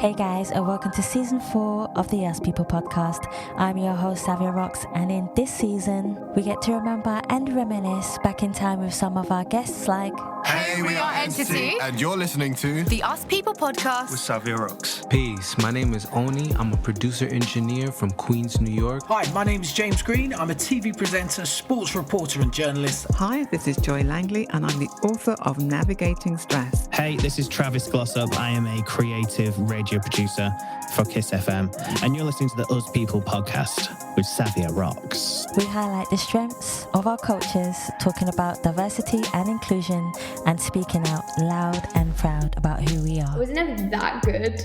Hey guys, and welcome to season 4 of the Yes People podcast. I'm your host, Savia Rocks, and in this season, we get to remember and reminisce back in time with some of our guests like... Hey, we are Entity, and you're listening to the Us People podcast with Savia Rocks. Peace, my name is Oni. I'm a producer-engineer from Queens, New York. Hi, my name is James Green. I'm a TV presenter, sports reporter and journalist. Hi, this is Joy Langley, and I'm the author of Navigating Stress. Hey, this is Travis Glossop. I am a creative radio producer for Kiss FM, and you're listening to the Us People podcast with Savia Rocks. We highlight the strengths of our cultures, talking about diversity and inclusion, and speaking out loud and proud about who we are. I was never that good.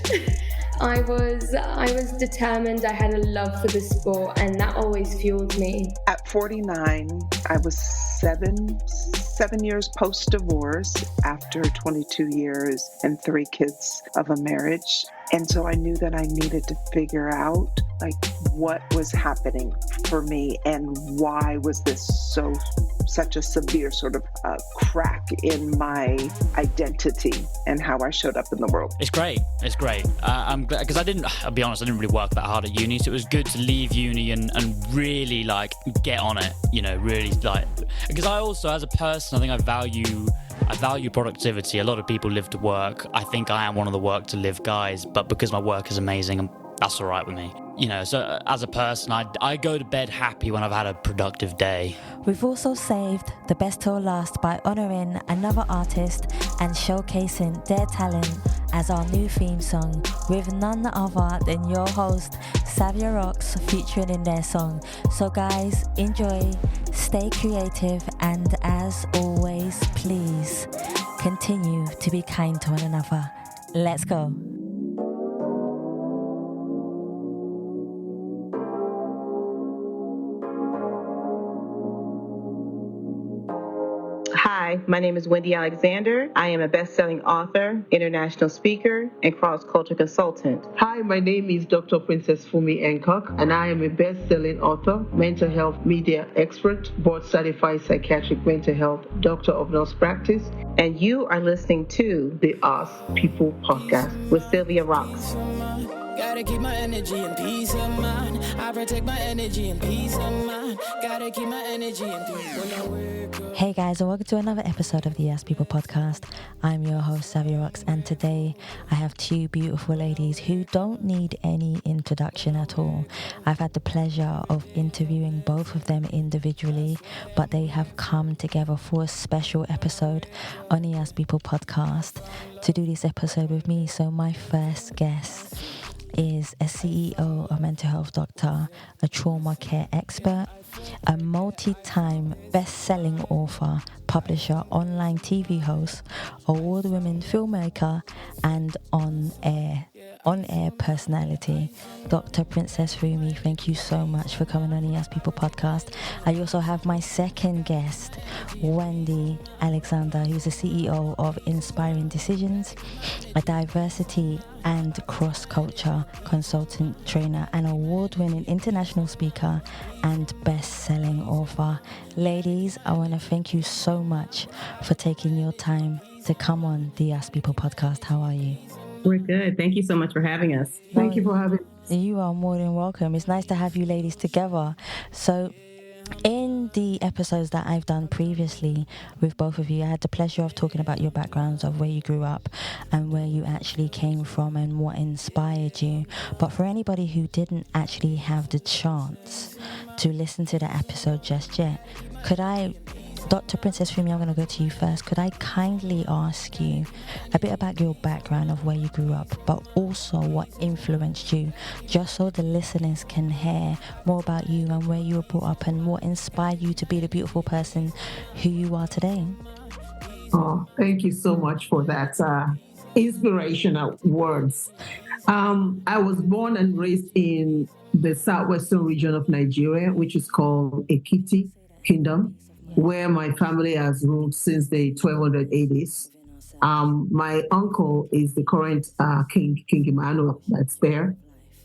I was determined. I had a love for the sport, and that always fueled me. At 49, I was seven years post-divorce after 22 years and 3 kids of a marriage. And so I knew that I needed to figure out what was happening for me and why was this such a severe sort of crack in my identity and how I showed up in the world. It's great. I'm glad, because I'll be honest, I didn't really work that hard at uni, so it was good to leave uni and really get on it, really because I also, as a person, I think I value productivity. A lot of people live to work. I think I am one of the work to live guys, but because my work is amazing, that's all right with me. So as a person, I go to bed happy when I've had a productive day. We've also saved the best till last by honouring another artist and showcasing their talent as our new theme song, with none other than your host, Savia Rocks, featuring in their song. So guys, enjoy, stay creative, and as always, please continue to be kind to one another. Let's go. Hi, my name is Wendy Alexander. I am a best-selling author, international speaker, and cross-culture consultant. Hi, my name is Dr. Princess Fumi Hancock, and I am a best-selling author, mental health media expert, board-certified psychiatric mental health doctor of nurse practice. And you are listening to the Us People podcast with Savia Rocks. Gotta keep my energy and peace of mind. I protect my energy and peace of mind. Gotta keep my energy and peace. Hey guys, and welcome to another episode of the Yes People podcast. I'm your host, Savia Rocks, and today I have 2 beautiful ladies who don't need any introduction at all. I've had the pleasure of interviewing both of them individually, but they have come together for a special episode on the Yes People podcast to do this episode with me. So my first guest is a CEO, a mental health doctor, a trauma care expert, a multi-time best-selling author, publisher, online TV host, award-winning filmmaker, and on-air personality, Dr. Princess Fumi. Thank you so much for coming on the Yes People podcast. I also have my second guest, Wendy Alexander, who's the CEO of Inspiring Decisions, a diversity and cross-culture consultant, trainer, and award-winning international speaker and best-selling author. Ladies, I want to thank you so much for taking your time to come on the Yes People podcast. How are you? We're good. Thank you so much for having us. Thank you for having us. You are more than welcome. It's nice to have you ladies together. So in the episodes that I've done previously with both of you, I had the pleasure of talking about your backgrounds, of where you grew up and where you actually came from and what inspired you. But for anybody who didn't actually have the chance to listen to the episode just yet, could I, Dr. Princess Fumi, I'm going to go to you first. Could I kindly ask you a bit about your background of where you grew up, but also what influenced you, just so the listeners can hear more about you and where you were brought up and what inspired you to be the beautiful person who you are today? Oh, thank you so much for that inspirational words. I was born and raised in the southwestern region of Nigeria, which is called Ekiti Kingdom, where my family has ruled since the 1280s. My uncle is the current King Emmanuel that's there.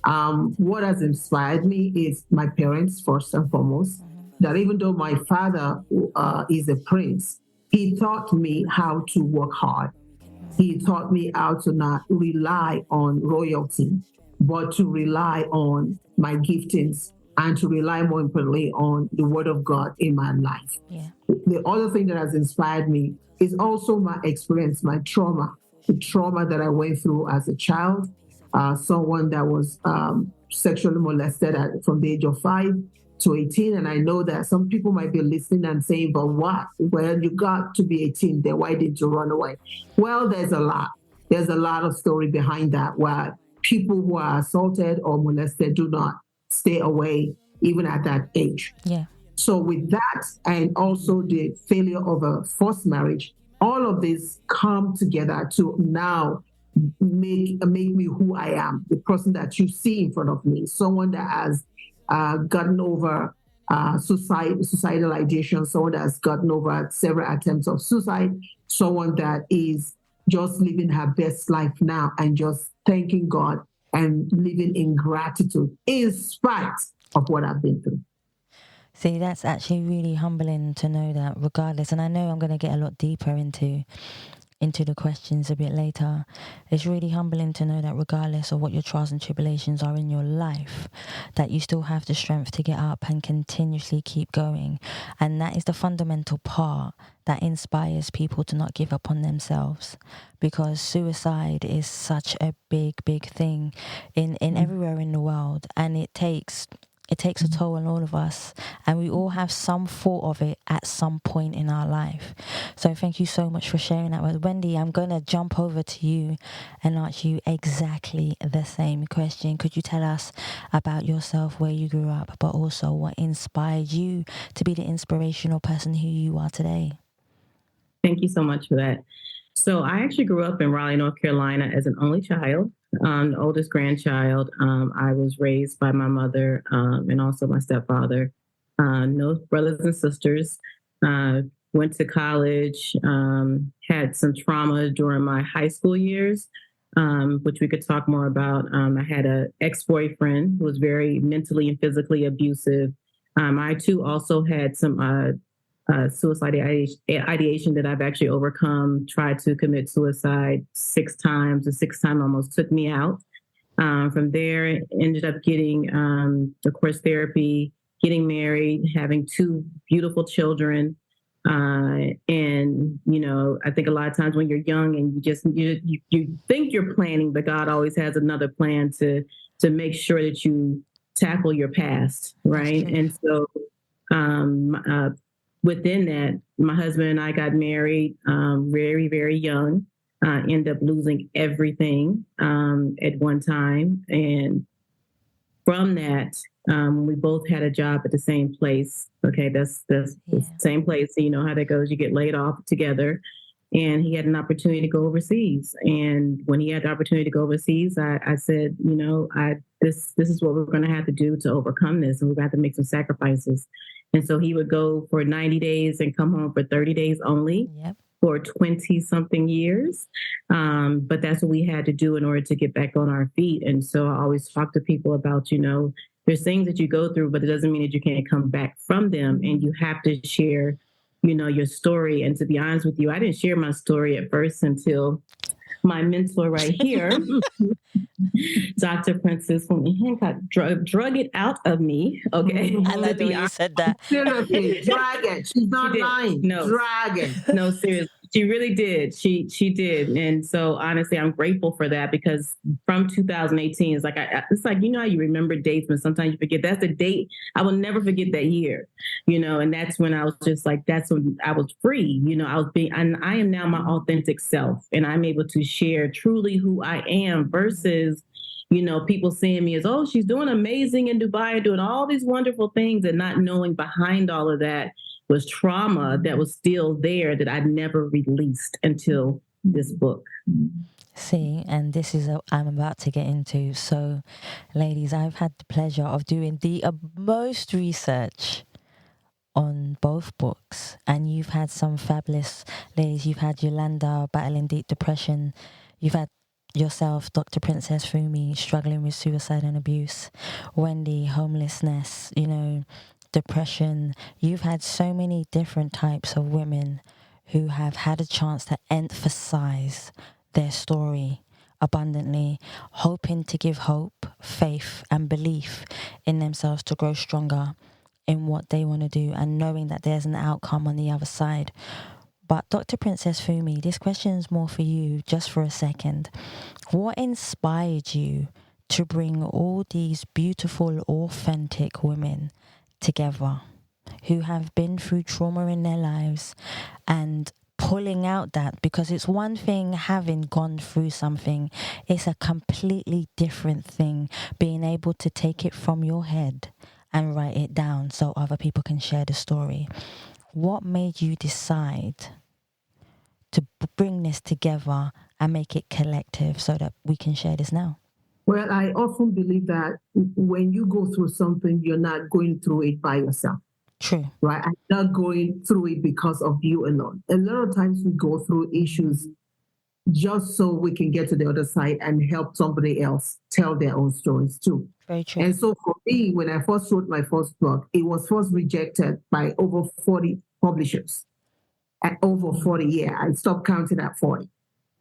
What has inspired me is my parents, first and foremost, that even though my father is a prince, he taught me how to work hard. He taught me how to not rely on royalty, but to rely on my giftings and to rely more importantly on the word of God in my life. Yeah. The other thing that has inspired me is also my experience, my trauma, the trauma that I went through as a child, someone that was sexually molested from the age of 5 to 18. And I know that some people might be listening and saying, but what? Well, you got to be 18, then why didn't you run away? Well, there's a lot. There's a lot of story behind that, where people who are assaulted or molested do not stay away even at that age. Yeah. So with that, and also the failure of a forced marriage, all of this come together to now make me who I am, the person that you see in front of me, someone that has gotten over suicidal ideation, someone that has gotten over several attempts of suicide, someone that is just living her best life now and just thanking God and living in gratitude in spite of what I've been through. See, that's actually really humbling to know that regardless, and I know I'm going to get a lot deeper into the questions a bit later. It's really humbling to know that regardless of what your trials and tribulations are in your life, that you still have the strength to get up and continuously keep going. And that is the fundamental part that inspires people to not give up on themselves, because suicide is such a big thing in everywhere in the world, and it takes a toll on all of us, and we all have some thought of it at some point in our life. So thank you so much for sharing that with Wendy. I'm going to jump over to you and ask you exactly the same question. Could you tell us about yourself, where you grew up, but also what inspired you to be the inspirational person who you are today? Thank you so much for that. So I actually grew up in Raleigh, North Carolina as an only child. The oldest grandchild. I was raised by my mother and also my stepfather. No brothers and sisters. Went to college, had some trauma during my high school years, which we could talk more about. I had an ex-boyfriend who was very mentally and physically abusive. I too also had some suicide ideation that I've actually overcome, tried to commit suicide 6 times. The 6th time almost took me out. From there, ended up getting, of course, therapy, getting married, having 2 beautiful children. And, you know, I think a lot of times when you're young and you think you're planning, but God always has another plan to make sure that you tackle your past, right? And so within that, my husband and I got married very, very young, ended up losing everything at one time. And from that, we both had a job at the same place. Okay, that's the same place. So you know how that goes. You get laid off together. And he had an opportunity to go overseas. And when he had the opportunity to go overseas, I said, you know, this is what we're going to have to do to overcome this. And we're going to have to make some sacrifices. And so he would go for 90 days and come home for 30 days only for 20-something years. But that's what we had to do in order to get back on our feet. And so I always talk to people about, you know, there's things that you go through, but it doesn't mean that you can't come back from them. And you have to share, you know, your story. And to be honest with you, I didn't share my story at first until my mentor right here, Dr. Princess Fumi Hancock, drug it out of me. Okay. I love the way you said that. Seriously, drag it. She's not lying. No, drag it. No, seriously. She really did. She did. And so honestly, I'm grateful for that, because from 2018, it's like, it's like, you know how you remember dates, but sometimes you forget. That's the date. I will never forget that year, you know, and that's when I was just like, that's when I was free, you know, and I am now my authentic self, and I'm able to share truly who I am versus, you know, people seeing me as, oh, she's doing amazing in Dubai, doing all these wonderful things, and not knowing behind all of that was trauma that was still there that I never released until this book. See, and this is what I'm about to get into. So, ladies, I've had the pleasure of doing the most research on both books, and you've had some fabulous ladies. You've had Yolanda battling deep depression. You've had yourself, Dr. Princess Fumi, struggling with suicide and abuse. Wendy, homelessness, you know, depression. You've had so many different types of women who have had a chance to emphasize their story abundantly, hoping to give hope, faith, and belief in themselves to grow stronger in what they want to do, and knowing that there's an outcome on the other side. But Dr. Princess Fumi, this question is more for you, just for a second. What inspired you to bring all these beautiful, authentic women together who have been through trauma in their lives and pulling out that? Because it's one thing having gone through something, it's a completely different thing being able to take it from your head and write it down so other people can share the story. What made you decide to bring this together and make it collective so that we can share this now? Well, I often believe that when you go through something, you're not going through it by yourself. True. Right? I'm not going through it because of you alone. A lot of times we go through issues just so we can get to the other side and help somebody else tell their own stories too. Very true. And so for me, when I first wrote my first book, it was first rejected by over 40 publishers. At over 40, yeah, I stopped counting at 40.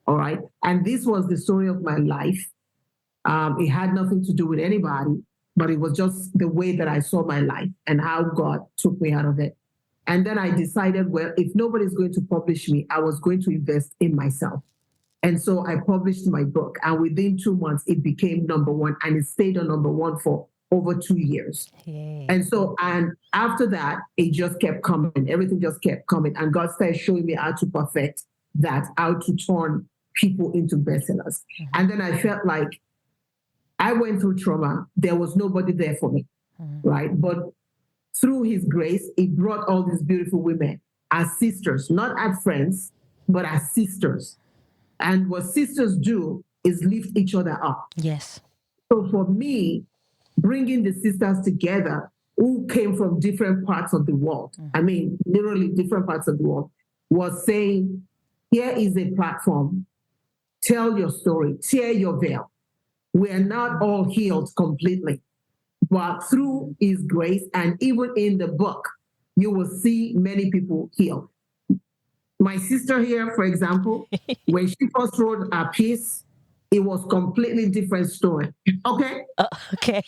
All right. And this was the story of my life. It had nothing to do with anybody, but it was just the way that I saw my life and how God took me out of it. And then I decided, well, if nobody's going to publish me, I was going to invest in myself. And so I published my book, and within 2 months, it became number one, and it stayed on number one for over 2 years. Yay. And so, and after that, it just kept coming. Everything just kept coming. And God started showing me how to perfect that, how to turn people into bestsellers. Mm-hmm. And then I felt like I went through trauma. There was nobody there for me, right? But through His grace, He brought all these beautiful women as sisters, not as friends, but as sisters. And what sisters do is lift each other up. Yes. So for me, bringing the sisters together who came from different parts of the world, I mean, literally different parts of the world, was saying, here is a platform. Tell your story. Tear your veil. We are not all healed completely, but through His grace, and even in the book, you will see many people healed. My sister here, for example, when she first wrote a piece, it was completely different story. Okay? Okay.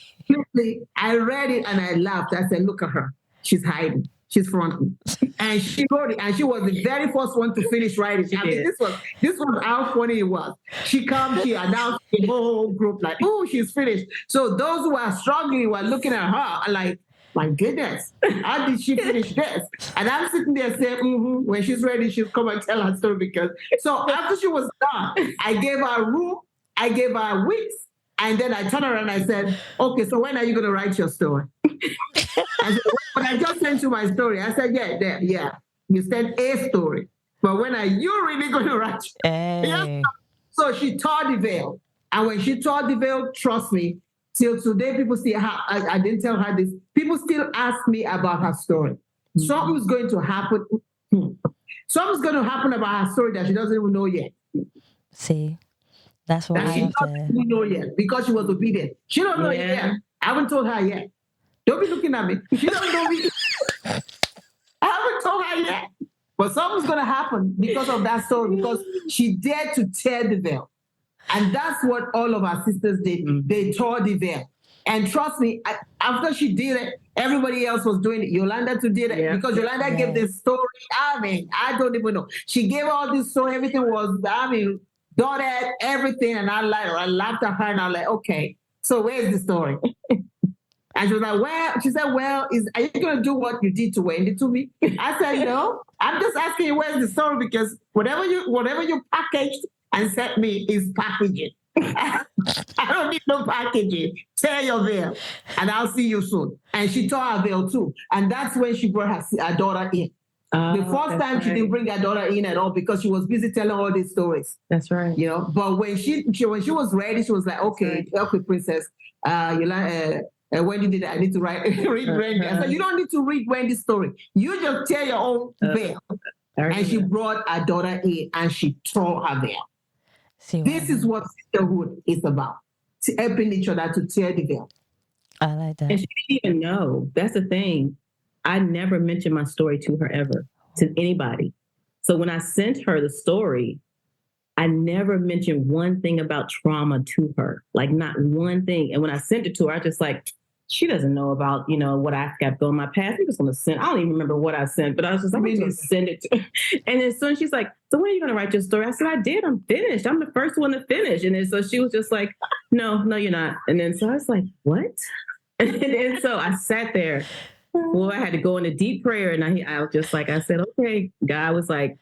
I read it and I laughed. I said, look at her. She's hiding. She's fronting. And she wrote it, and she was the very first one to finish writing. I mean, this was how funny it was. She comes, she announced the whole group like, oh, she's finished. So those who are struggling were looking at her like, my goodness, how did she finish this? And I'm sitting there saying, when she's ready, she'll come and tell her story. Because so after she was done, I gave her a room, I gave her weeks, and then I turned around and I said, okay, so when are you going to write your story? I said, but I just sent you my story. I said, yeah, you sent a story. But when are you really going to write? Yeah. So she tore the veil. And when she tore the veil, trust me, till today, people see how I didn't tell her this. People still ask me about her story. Something's going to happen. Something's going to happen about her story that she doesn't even know yet. See, that's what she doesn't even know yet because she was obedient. She don't know yet. I haven't told her yet. Don't be looking at me. She doesn't know me. I haven't told her yet. But something's going to happen because of that story, because she dared to tear the veil. And that's what all of our sisters did. They tore the veil. And trust me, after she did it, everybody else was doing it. Yolanda too did it because Yolanda gave this story. I mean, I don't even know. She gave all this story. Everything was, dotted, everything. And I laughed at her and I was like, okay, so where's the story? And she was like, are you going to do what you did to Wendy to me? I said, no, I'm just asking you where's the story, because whatever you packaged and sent me is packaging. I don't need no packaging. Tear your veil, and I'll see you soon. And she tore her veil too. And that's when she brought her daughter in. The first time she didn't bring her daughter in at all because she was busy telling all these stories. That's right. But when she was ready, she was like, okay, Princess, Wendy did it. I need to read Wendy. I said, you don't need to read Wendy's story. You just tear your own veil. And she brought her daughter in and she tore her veil. This is what sisterhood is about. Helping each other to tear the veil. I like that. And she didn't even know. That's the thing. I never mentioned my story to her ever, to anybody. So when I sent her the story, I never mentioned one thing about trauma to her, like not one thing. And when I sent it to her, I just like, she doesn't know about, what I've got going in my past. I'm just going to send, I don't even remember what I sent, but I was just like, I'm just going to send it to her. And then soon she's like, so when are you going to write your story? I said, I did. I'm finished. I'm the first one to finish. And then so she was just like, no, you're not. And then so I was like, what? And then so I sat there. Well, I had to go into deep prayer. And I was just like, I said, okay. God was like,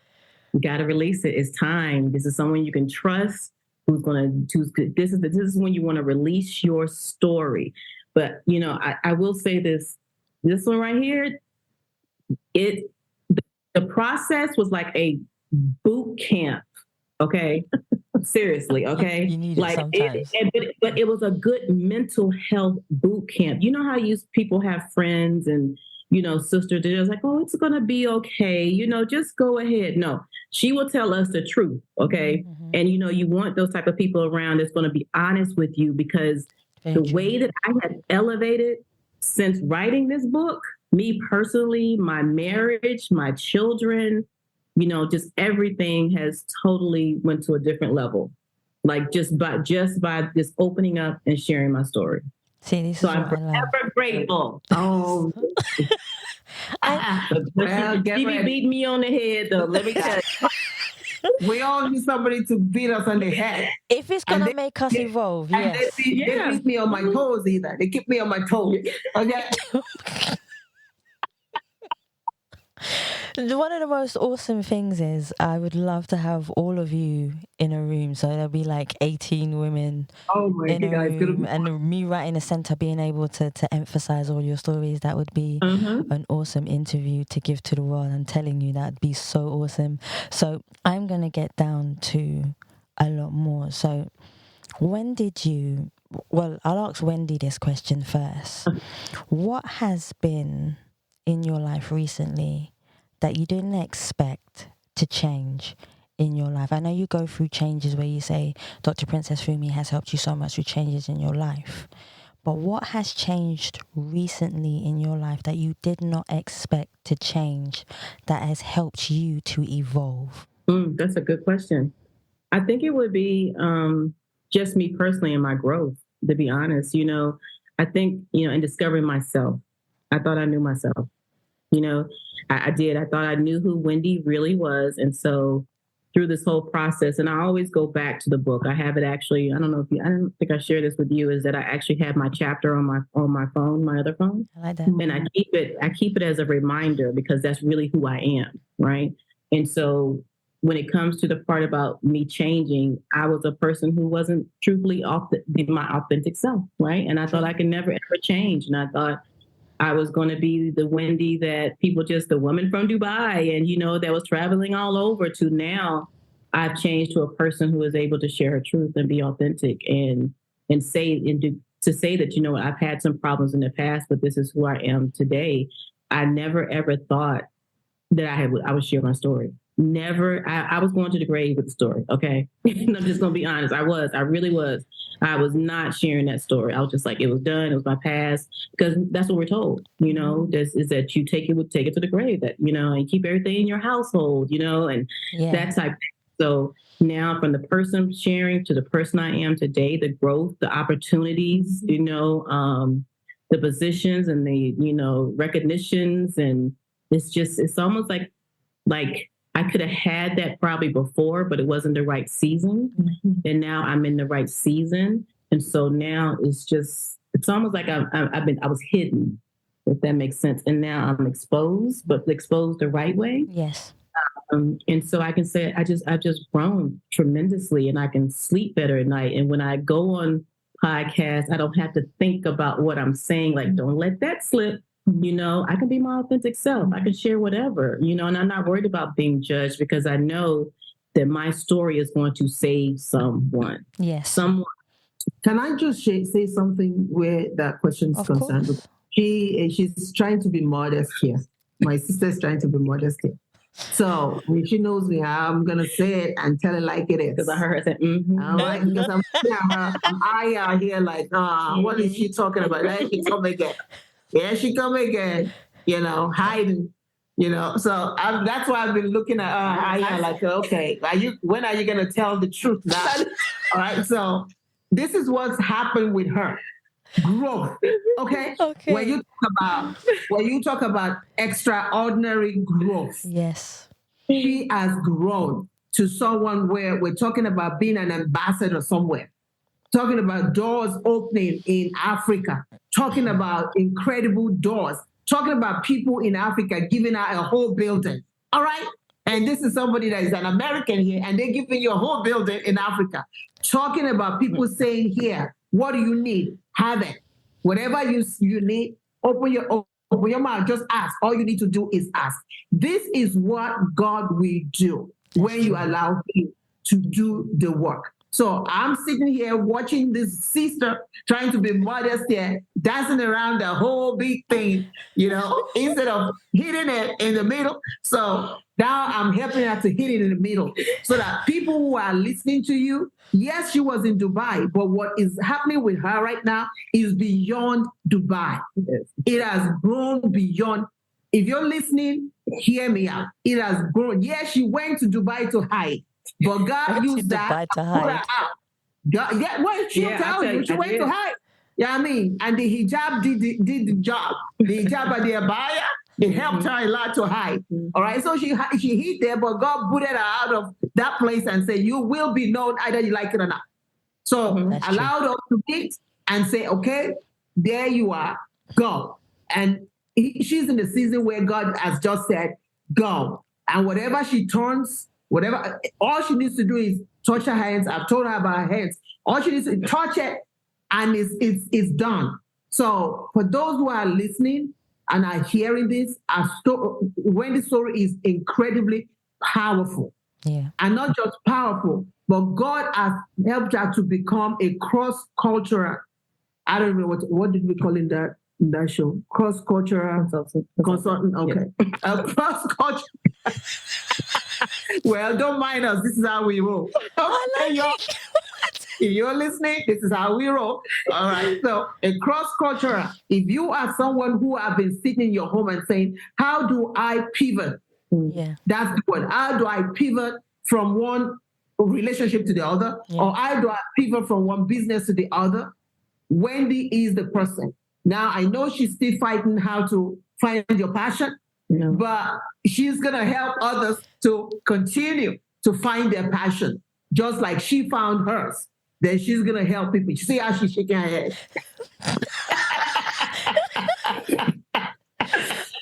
you got to release it. It's time. This is someone you can trust who's going to, this is when you want to release your story. But, I will say this one right here, the process was like a boot camp. Okay. Seriously. Okay. You need it sometimes. But it was a good mental health boot camp. You know how people have friends and, sisters, they're just like, oh, it's going to be okay. Just go ahead. No, she will tell us the truth. Okay. Mm-hmm. And, you want those type of people around that's going to be honest with you, because the way that I have elevated since writing this book, me personally, my marriage, my children, just everything has totally went to a different level. Like just by this opening up and sharing my story. See, so I'm forever grateful. Oh, she beat me on the head though. Let me tell you. We all need somebody to beat us on the head. If it's going to make us evolve, yes. They beat me on my toes either. They keep me on my toes. Okay. One of the most awesome things is I would love to have all of you in a room. So there'll be like 18 women in a room, and me right in the center being able to emphasize all your stories. That would be an awesome interview to give to the world. I'm telling you, that'd be so awesome. So I'm going to get down to a lot more. So when did you, well, I'll ask Wendy this question first. What has been in your life recently that you didn't expect to change in your life? I know you go through changes where you say Dr. Princess Fumi has helped you so much with changes in your life. But what has changed recently in your life that you did not expect to change that has helped you to evolve? That's a good question. I think it would be just me personally and my growth, to be honest. I think, in discovering myself, I thought I knew myself. I did. I thought I knew who Wendy really was. And so through this whole process, and I always go back to the book. I have it actually, I don't think I shared this with you, is that I actually have my chapter on my phone, my other phone. I like that. And I keep it as a reminder, because that's really who I am. Right. And so when it comes to the part about me changing, I was a person who wasn't truthfully my authentic self. Right. And I thought I could never, ever change. And I thought I was going to be the Wendy that people the woman from Dubai and, that was traveling all over, to now I've changed to a person who is able to share her truth and be authentic and say that, I've had some problems in the past, but this is who I am today. I never, ever thought that I would share my story. Never. I was going to the grave with the story. Okay. I'm just going to be honest. I really was. I was not sharing that story. I was just like, it was done. It was my past, because that's what we're told, this is that you take it to the grave, that, and keep everything in your household, and that type of thing. So now from the person sharing to the person I am today, the growth, the opportunities, the positions and the, recognitions. And it's almost like I could have had that probably before, but it wasn't the right season. Mm-hmm. And now I'm in the right season. And so now it's almost like I was hidden, if that makes sense. And now I'm exposed, but exposed the right way. Yes. And so I can say I've just grown tremendously, and I can sleep better at night. And when I go on podcasts, I don't have to think about what I'm saying. Like, don't let that slip. I can be my authentic self. I can share whatever, and I'm not worried about being judged, because I know that my story is going to save someone. Yes. Someone. Can I just say something where that question is concerned? Course. She's trying to be modest here. My sister's trying to be modest here. So when she knows me, I'm going to say it and tell it like it is. Because I heard her say, mm-hmm. All right, because I'm here like, what is she talking about? There she come again. Yeah, she come again, hiding. So that's why I've been looking at Aya like, okay, when are you going to tell the truth now? All right, so this is what's happened with her. Growth, okay? When you talk about extraordinary growth, yes, she has grown to someone where we're talking about being an ambassador somewhere, talking about doors opening in Africa, talking about incredible doors, talking about people in Africa giving her a whole building. All right? And this is somebody that is an American here, and they're giving you a whole building in Africa. Talking about people saying here, what do you need? Have it. Whatever you need, open your mouth, just ask. All you need to do is ask. This is what God will do when you allow him to do the work. So I'm sitting here watching this sister trying to be modest here, dancing around the whole big thing, instead of hitting it in the middle. So now I'm helping her to hit it in the middle so that people who are listening to you, yes, she was in Dubai, but what is happening with her right now is beyond Dubai. Yes. It has grown beyond. If you're listening, hear me out. It has grown. Yes, she went to Dubai to hide. But God used that to put her out. She'll tell you. She went to hide. Yeah, I mean, and the hijab did the job. The hijab and the abaya, it helped her a lot to hide. All right, so she hid there, but God booted her out of that place and said, you will be known either you like it or not. So allowed her to meet and say, okay, there you are, go. And she's in the season where God has just said, go. And whatever she turns, all she needs to do is touch her hands. I've told her about her hands. All she needs to touch it, and it's done. So for those who are listening and are hearing this, Wendy's story is incredibly powerful. Yeah. And not just powerful, but God has helped her to become a cross-cultural, I don't know what did we call in that show? Cross-cultural consultant. Okay. Yeah. A cross-cultural. Well, don't mind us. This is how we roll. Okay, if you're listening, this is how we roll. All right. So a cross-cultural. If you are someone who have been sitting in your home and saying, how do I pivot? Yeah. That's the word. How do I pivot from one relationship to the other? Yeah. Or how do I pivot from one business to the other? Wendy is the person. Now, I know she's still fighting how to find your passion. Yeah. But she's going to help others to continue to find their passion, just like she found hers. Then she's going to help people. You see how she's shaking her head?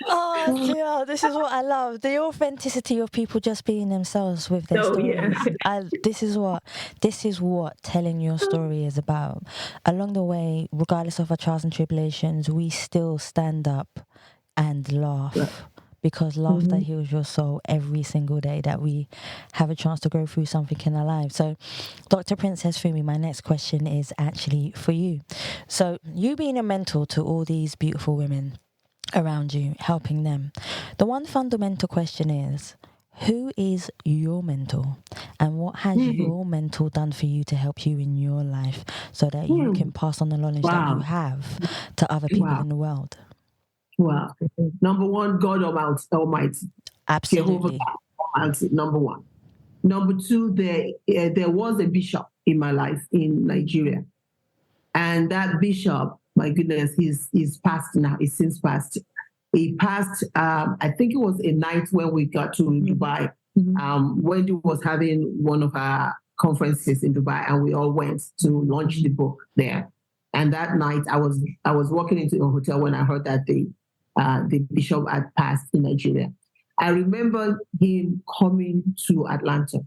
Oh, dear, this is what I love. The authenticity of people just being themselves with their stories. Yeah. This is what telling your story is about. Along the way, regardless of our trials and tribulations, we still stand up and laugh. Yeah. Because laughter heals your soul every single day that we have a chance to go through something in our lives. So, Dr. Princess Fumi, my next question is actually for you. So, you being a mentor to all these beautiful women around you, helping them, the one fundamental question is, who is your mentor? And what has your mentor done for you to help you in your life so that you can pass on the knowledge that you have to other people in the world? Wow. Number one, God Almighty. Absolutely. Jehovah Almighty, number one. Number two, there was a bishop in my life in Nigeria. And that bishop, my goodness, he's passed now. He's since passed. He passed, I think it was a night when we got to Dubai. Wendy was having one of our conferences in Dubai, and we all went to launch the book there. And that night, I was walking into a hotel when I heard that the bishop had passed in Nigeria. I remember him coming to Atlanta,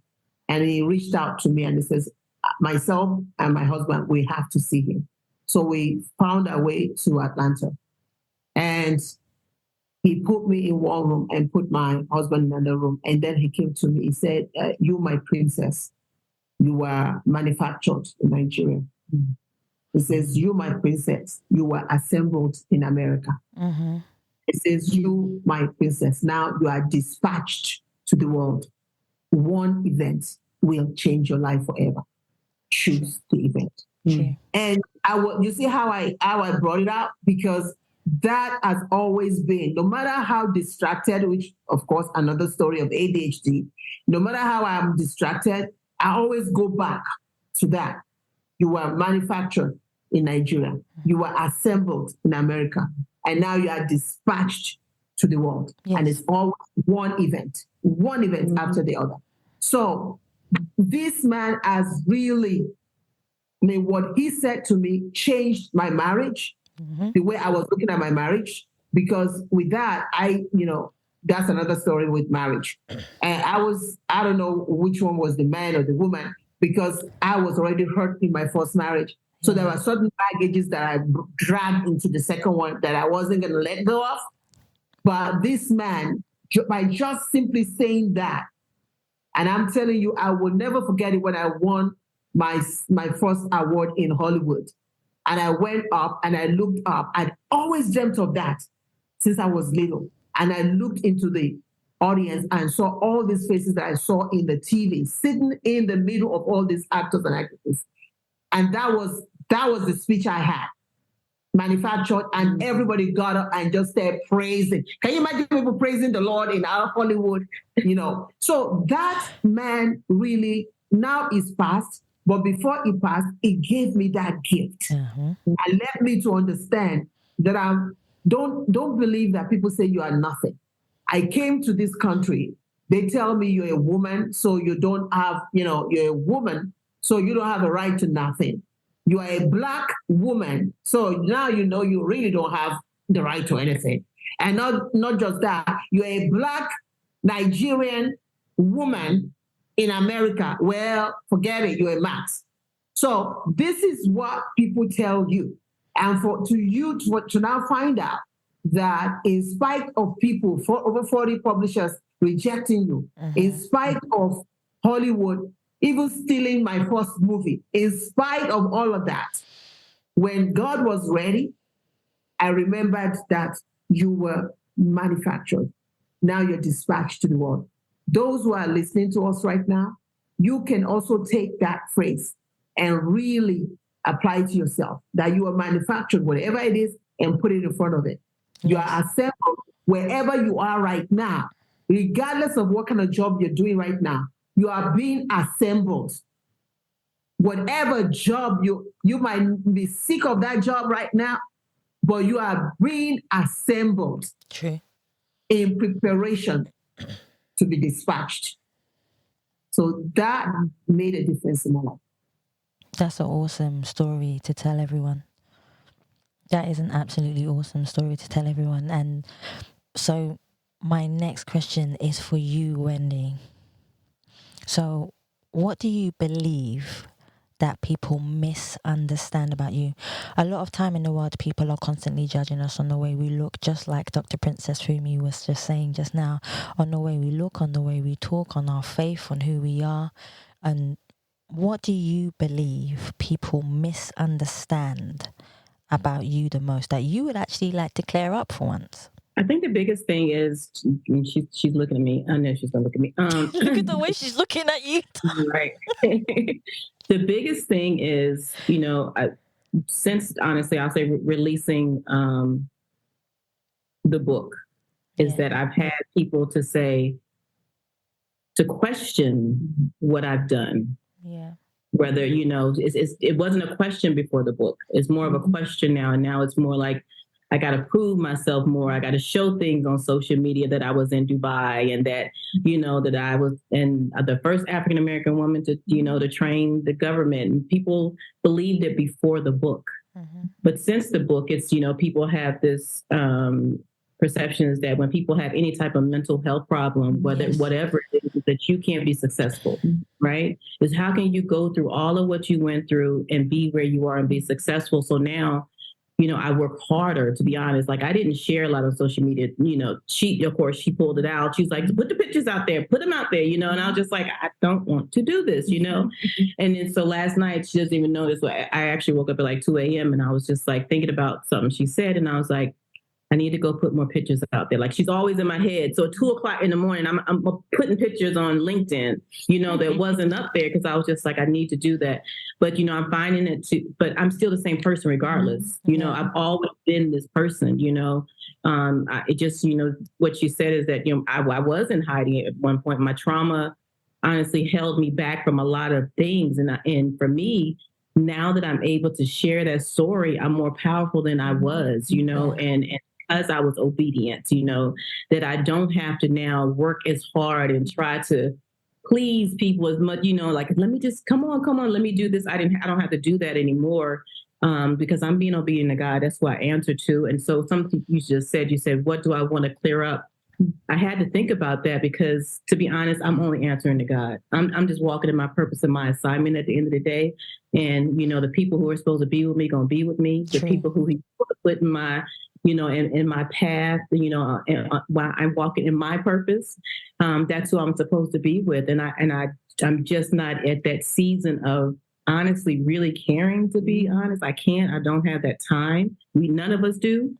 and he reached out to me and he says, myself and my husband, we have to see him. So we found our way to Atlanta, and he put me in one room and put my husband in another room. And then he came to me. He said, you, my princess, you were manufactured in Nigeria. He says, you, my princess, you were assembled in America. He says, you, my princess, now you are dispatched to the world. One event will change your life forever. Choose the event. And you see how I brought it out? Because that has always been, no matter how distracted, which of course another story of ADHD, no matter how I'm distracted, I always go back to that. You were manufactured in Nigeria. You were assembled in America. And now you are dispatched to the world. Yes. And it's always one event after the other. So this man has really, what he said to me changed my marriage, the way I was looking at my marriage, because with that, that's another story with marriage. And I don't know which one was the man or the woman, because I was already hurt in my first marriage. So there were certain baggages that I dragged into the second one that I wasn't going to let go of. But this man, by just simply saying that, and I'm telling you, I will never forget it when I won my first award in Hollywood. And I went up and I looked up. I'd always dreamt of that since I was little. And I looked into the audience and saw all these faces that I saw in the TV, sitting in the middle of all these actors and actresses. And that was the speech I had, manufactured, and everybody got up and just started praising. Can you imagine people praising the Lord in our Hollywood? So that man really now is past, but before he passed, he gave me that gift and led me to understand that don't believe that people say you are nothing. I came to this country. They tell me you're a woman, so you don't have, you're a woman, so you don't have a right to nothing. You are a Black woman, so now you really don't have the right to anything. And not just that, you're a Black Nigerian woman in America. Well, forget it, you're a max. So this is what people tell you. And to now find out that in spite of people, over 40 publishers rejecting you, in spite of Hollywood even stealing my first movie, in spite of all of that, when God was ready, I remembered that you were manufactured. Now you're dispatched to the world. Those who are listening to us right now, you can also take that phrase and really apply it to yourself, that you are manufactured, whatever it is, and put it in front of it. You are assembled wherever you are right now, regardless of what kind of job you're doing right now. You are being assembled. Whatever job you might be sick of that job right now, but you are being assembled. True. In preparation to be dispatched. So that made a difference in my life. That's an awesome story to tell everyone. That is an absolutely awesome story to tell everyone. And so my next question is for you, Wendy. So what do you believe that people misunderstand about you? A lot of time in the world, people are constantly judging us on the way we look, just like Dr. Princess Fumi was just saying just now, on the way we look, on the way we talk, on our faith, on who we are. And what do you believe people misunderstand about you the most, that you would actually like to clear up for once? I think the biggest thing is, she's looking at me. I know she's going to look at me. Look at the way she's looking at you. Right. The biggest thing is, since honestly, I'll say releasing the book, is that I've had people to question what I've done. Yeah. Whether, it wasn't a question before the book. It's more of a question now. And now it's more like, I got to prove myself more. I got to show things on social media that I was in Dubai and that, that I was the first African-American woman to train the government. And people believed it before the book. Mm-hmm. But since the book, it's, people have this perceptions that when people have any type of mental health problem, whatever it is, that you can't be successful, right? Is how can you go through all of what you went through and be where you are and be successful? So now, I work harder, to be honest. Like, I didn't share a lot of social media. She pulled it out. She was like, put the pictures out there, put them out there, and I was just like, I don't want to do this, And then so last night, she doesn't even know this. I actually woke up at like 2 a.m. and I was just like thinking about something she said. And I was like, I need to go put more pictures out there. Like, she's always in my head. So at 2:00 in the morning, I'm putting pictures on LinkedIn, that wasn't up there because I was just like, I need to do that. But, I'm finding it but I'm still the same person regardless. I've always been this person, it just, what you said is that, I was in hiding at one point. My trauma honestly held me back from a lot of things. And for me, now that I'm able to share that story, I'm more powerful than I was, and because I was obedient, that I don't have to now work as hard and try to please people as much, like, let me just, come on, let me do this. I don't have to do that anymore because I'm being obedient to God. That's what I answer to. And so something you said, what do I want to clear up? I had to think about that because, to be honest, I'm only answering to God. I'm just walking in my purpose and my assignment at the end of the day. And, the people who are supposed to be with me going to be with me. The people who he put in my in my path, while I'm walking in my purpose, that's who I'm supposed to be with. And I'm just not at that season of honestly really caring, to be honest. I don't have that time. None of us do,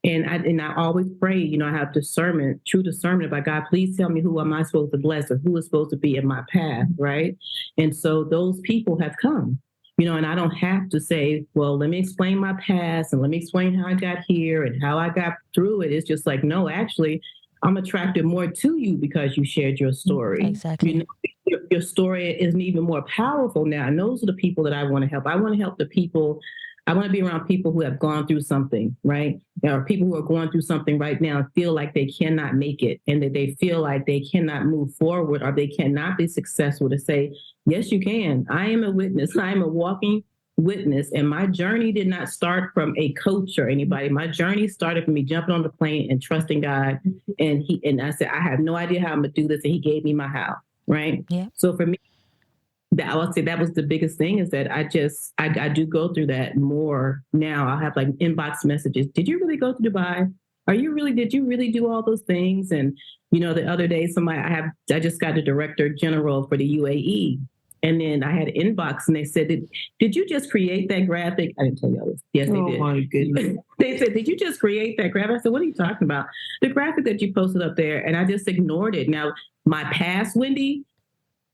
and I always pray, I have discernment, true discernment about God. Please tell me who am I supposed to bless or who is supposed to be in my path, right? And so those people have come, and I don't have to say, well, let me explain my past and let me explain how I got here and how I got through it. It's just like, no, actually, I'm attracted more to you because you shared your story. Exactly. Your story is even more powerful now. And those are the people that I want to help. I want to help the people. I want to be around people who have gone through something, right? Or people who are going through something right now and feel like they cannot make it and that they feel like they cannot move forward or they cannot be successful, to say, yes, you can. I am a witness. I am a walking witness. And my journey did not start from a coach or anybody. My journey started from me jumping on the plane and trusting God. And I said, I have no idea how I'm going to do this. And he gave me my how, right? Yeah. So for me, I would say that was the biggest thing, is that I do go through that more now. I'll have like inbox messages. Did you really go to Dubai? Did you really do all those things? And, the other day, I just got a director general for the UAE. And then I had an inbox and they said, did you just create that graphic? I didn't tell you all this. Yes, they did. Oh my goodness. They said, did you just create that graphic? I said, what are you talking about? The graphic that you posted up there. And I just ignored it. Now, my past Wendy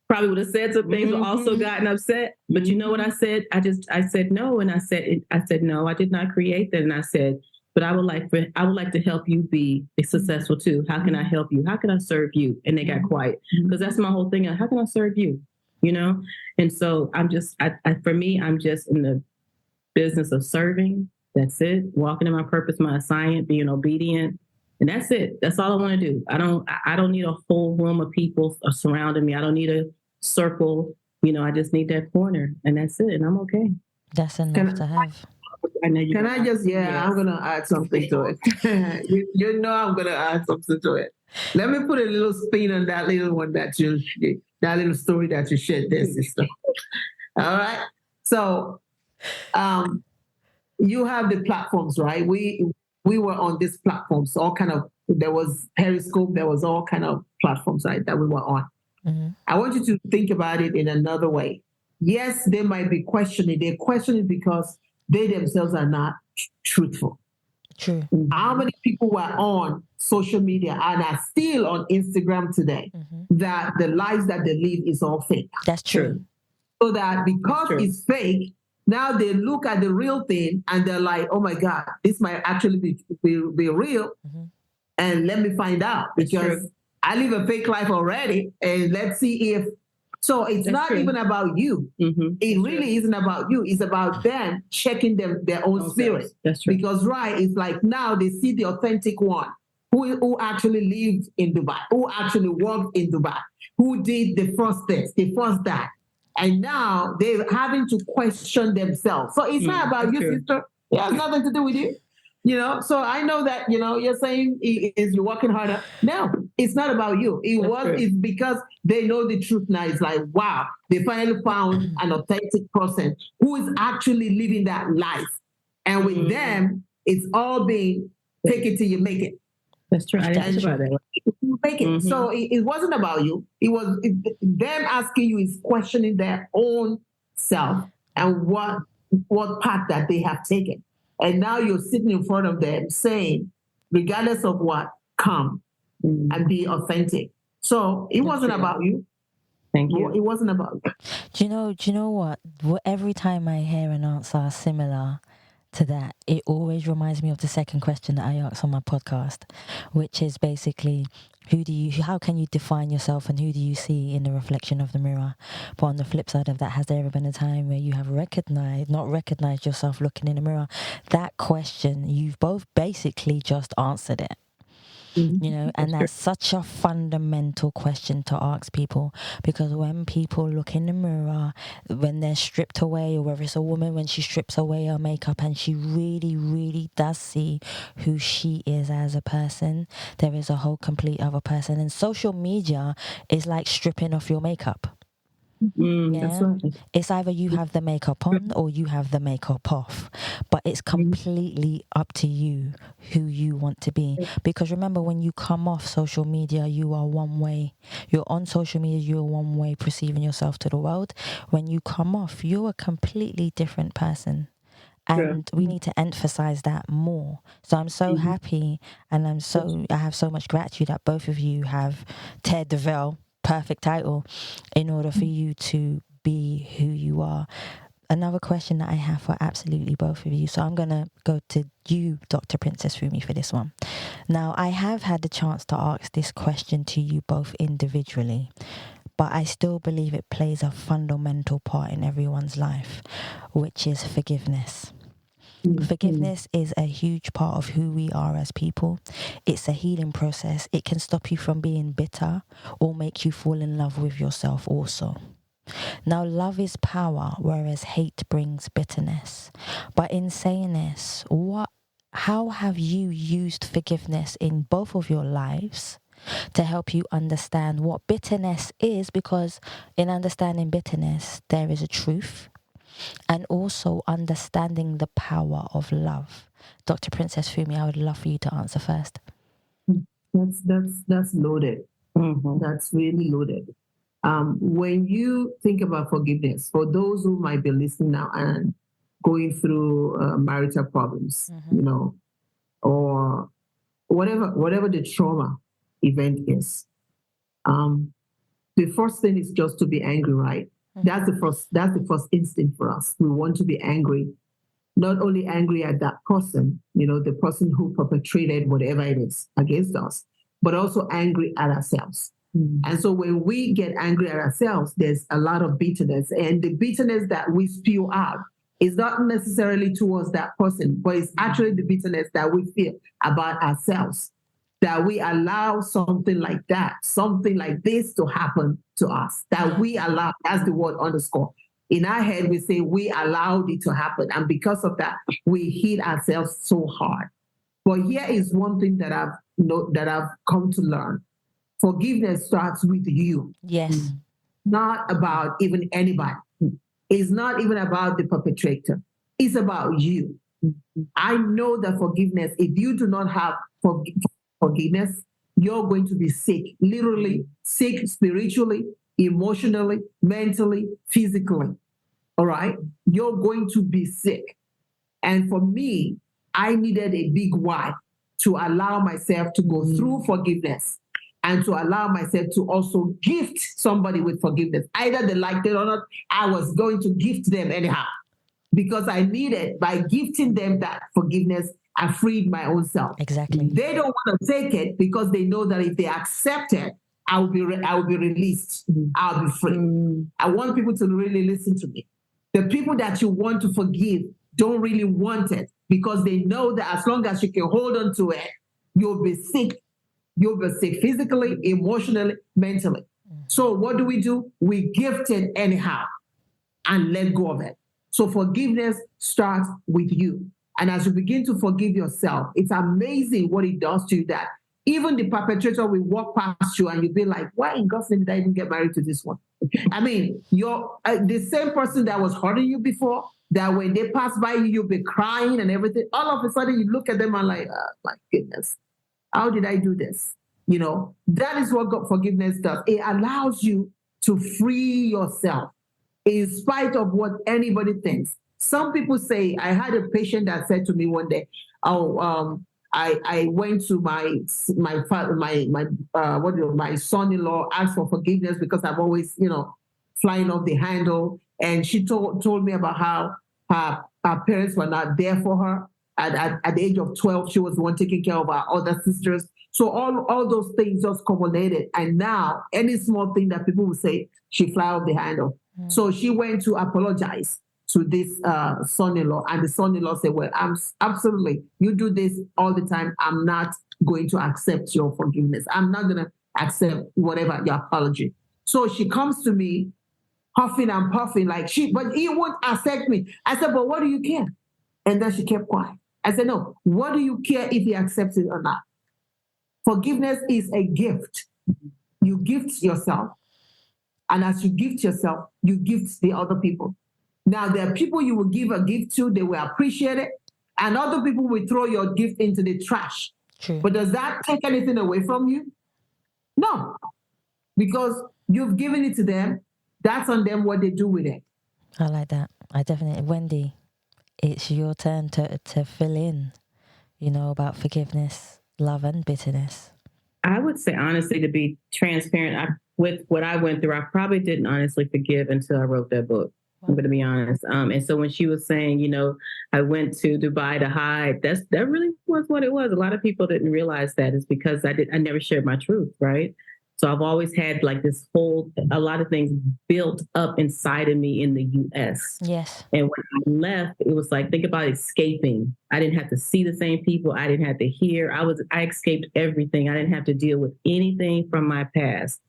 probably would have said some things, but also gotten upset. But you know what I said? I said no. And I said, no, I did not create that. And I said, but I would like to help you be successful too. How can I help you? How can I serve you? And they got quiet, because that's my whole thing. How can I serve you? And so I'm just in the business of serving. That's it. Walking in my purpose, my assignment, being obedient. And that's it. That's all I want to do. I don't need a whole room of people surrounding me. I don't need a circle. I just need that corner, and that's it. And I'm okay. That's enough to have. I'm going to add something to it. I'm going to add something to it. Let me put a little spin on that little one that little story that you shared there, sister. All right. So, you have the platforms, right? We were on this platform. So there was Periscope, there was all kind of platforms, right, that we were on. Mm-hmm. I want you to think about it in another way. Yes, they might be questioning. They're questioning because they themselves are not truthful. True. Mm-hmm. How many people were on social media and are still on Instagram today that the lives that they live is all fake? That's true. So that because it's fake, now they look at the real thing and they're like, oh my God, this might actually be real. Mm-hmm. And let me find out, because I live a fake life already. And let's see if. So it's not even about you. Mm-hmm. It really isn't about you. It's about them checking their own spirit. That's true. Because it's like now they see the authentic one who actually lived in Dubai, who actually worked in Dubai, who did the first this, the first that. And now they're having to question themselves. So it's not about you, sister. It has nothing to do with you. So I know that, you're saying is you're working harder. No, it's not about you. It's because they know the truth now. It's like, wow, they finally found an authentic person who is actually living that life. And with them, it's all being take it till you make it. That's true. I didn't think about that. Make it. Mm-hmm. So it wasn't about you. It was them asking you is questioning their own self and what path that they have taken. And now you're sitting in front of them saying, regardless of what, come and be authentic. So it wasn't about you. Thank you. It wasn't about you. Do you know what? Every time I hear an answer similar to that, it always reminds me of the second question that I asked on my podcast, which is basically, how can you define yourself and who do you see in the reflection of the mirror? But on the flip side of that, has there ever been a time where you have not recognized yourself looking in the mirror? That question, you've both basically just answered it. You know, and that's such a fundamental question to ask people, because when people look in the mirror, when they're stripped away, or whether it's a woman when she strips away her makeup and she really, really does see who she is as a person, there is a whole complete other person. And social media is like stripping off your makeup. That's right. It's either you have the makeup on or you have the makeup off, but it's completely up to you who you want to be. Because remember, when you come off social media, you are one way. You're on social media, you're one way perceiving yourself to the world. When you come off, you're a completely different person. And we need to emphasize that more. So I'm so happy, and I have so much gratitude that both of you have teared the veil, perfect title, in order for you to be who you are. Another question that I have for absolutely both of you. So I'm going to go to you, Dr. Princess Fumi, for this one. Now, I have had the chance to ask this question to you both individually, but I still believe it plays a fundamental part in everyone's life, which is forgiveness. Forgiveness is a huge part of who we are as people. It's a healing process. It can stop you from being bitter or make you fall in love with yourself also. Now, love is power, whereas hate brings bitterness. But in saying this, how have you used forgiveness in both of your lives to help you understand what bitterness is? Because in understanding bitterness, there is a truth, and also understanding the power of love. Dr. Princess Fumi, I would love for you to answer first. That's loaded. That's really loaded. When you think about forgiveness, for those who might be listening now and going through marital problems, you know, or whatever the trauma event is, the first thing is just to be angry, right? That's the first instinct for us. We want to be angry, not only angry at that person, you know, the person who perpetrated whatever it is against us, but also angry at ourselves. And so when we get angry at ourselves, there's a lot of bitterness, and the bitterness that we spew out is not necessarily towards that person, but it's actually the bitterness that we feel about ourselves, that we allow something like this to happen to us, that we allow, that's the word underscore. In our head, we say we allowed it to happen. And because of that, we hit ourselves so hard. But here is one thing that I've come to learn. Forgiveness starts with you. Yes. Not about even anybody. It's not even about the perpetrator. It's about you. I know that forgiveness, if you do not have forgiveness, you're going to be sick, literally sick spiritually, emotionally, mentally, physically. All right? You're going to be sick. And for me, I needed a big why to allow myself to go through forgiveness and to allow myself to also gift somebody with forgiveness. Either they liked it or not, I was going to gift them anyhow, because I needed, by gifting them that forgiveness, I freed my own self. Exactly. They don't want to take it because they know that if they accept it, I will be released. I'll be free. I want people to really listen to me. The people that you want to forgive don't really want it, because they know that as long as you can hold on to it, you'll be sick. You'll be sick physically, emotionally, mentally. So what do? We gift it anyhow and let go of it. So forgiveness starts with you. And as you begin to forgive yourself, it's amazing what it does to you, that even the perpetrator will walk past you and you'll be like, why in God's name did I even get married to this one? I mean, you're the same person that was hurting you before, that when they pass by you, you'll be crying and everything. All of a sudden you look at them and like, oh, my goodness, how did I do this? You know, that is what God forgiveness does. It allows you to free yourself in spite of what anybody thinks. Some people say, I had a patient that said to me one day, I went to my son-in-law, asked for forgiveness because I'm always, flying off the handle. And she told me about how her parents were not there for her. At the age of 12, she was the one taking care of her other sisters. So all those things just culminated. And now any small thing that people will say, she fly off the handle. So she went to apologize to this son-in-law, and the son-in-law said, well, absolutely, you do this all the time. I'm not going to accept your forgiveness. I'm not going to accept whatever your apology. So she comes to me huffing and puffing but he won't accept me. I said, but what do you care? And then she kept quiet. I said, no, what do you care if he accepts it or not? Forgiveness is a gift. You gift yourself. And as you gift yourself, you gift the other people. Now, there are people you will give a gift to, they will appreciate it, and other people will throw your gift into the trash. True. But does that take anything away from you? No, because you've given it to them. That's on them what they do with it. I like that. I definitely, Wendy, it's your turn to fill in, about forgiveness, love, and bitterness. I would say, honestly, to be transparent, with what I went through, I probably didn't honestly forgive until I wrote that book. I'm going to be honest. And so when she was saying, I went to Dubai to hide, that really was what it was. A lot of people didn't realize that is because I never shared my truth, right? So I've always had a lot of things built up inside of me in the U.S. Yes. And when I left, it was like, think about escaping. I didn't have to see the same people. I didn't have to hear. I escaped everything. I didn't have to deal with anything from my past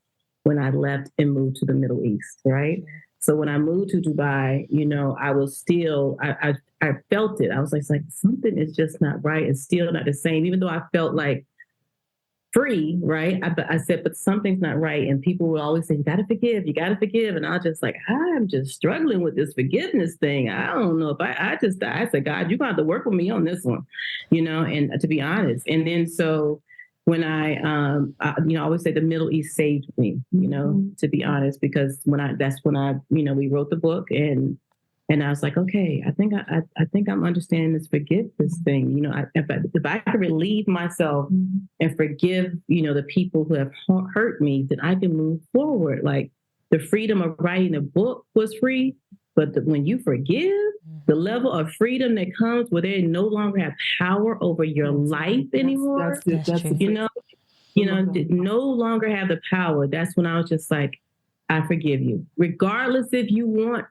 when I left and moved to the Middle East, right? Mm-hmm. So when I moved to Dubai, I was still, I felt it. I was like, something is just not right. It's still not the same, even though I felt like free, right? I said, but something's not right. And people would always say, you got to forgive. And I was just like, I'm just struggling with this forgiveness thing. I don't know if I said, God, you're going to have to work with me on this one, and to be honest. And then so when I always say the Middle East saved me, to be honest, because that's when we wrote the book and I was like, okay, I think I'm understanding this forgiveness thing. If I can relieve myself and forgive, the people who have hurt me, then I can move forward. Like the freedom of writing a book was free, but when you forgive, the level of freedom that comes where they no longer have power over your life anymore, no longer have the power. That's when I was just like, I forgive you, regardless if you want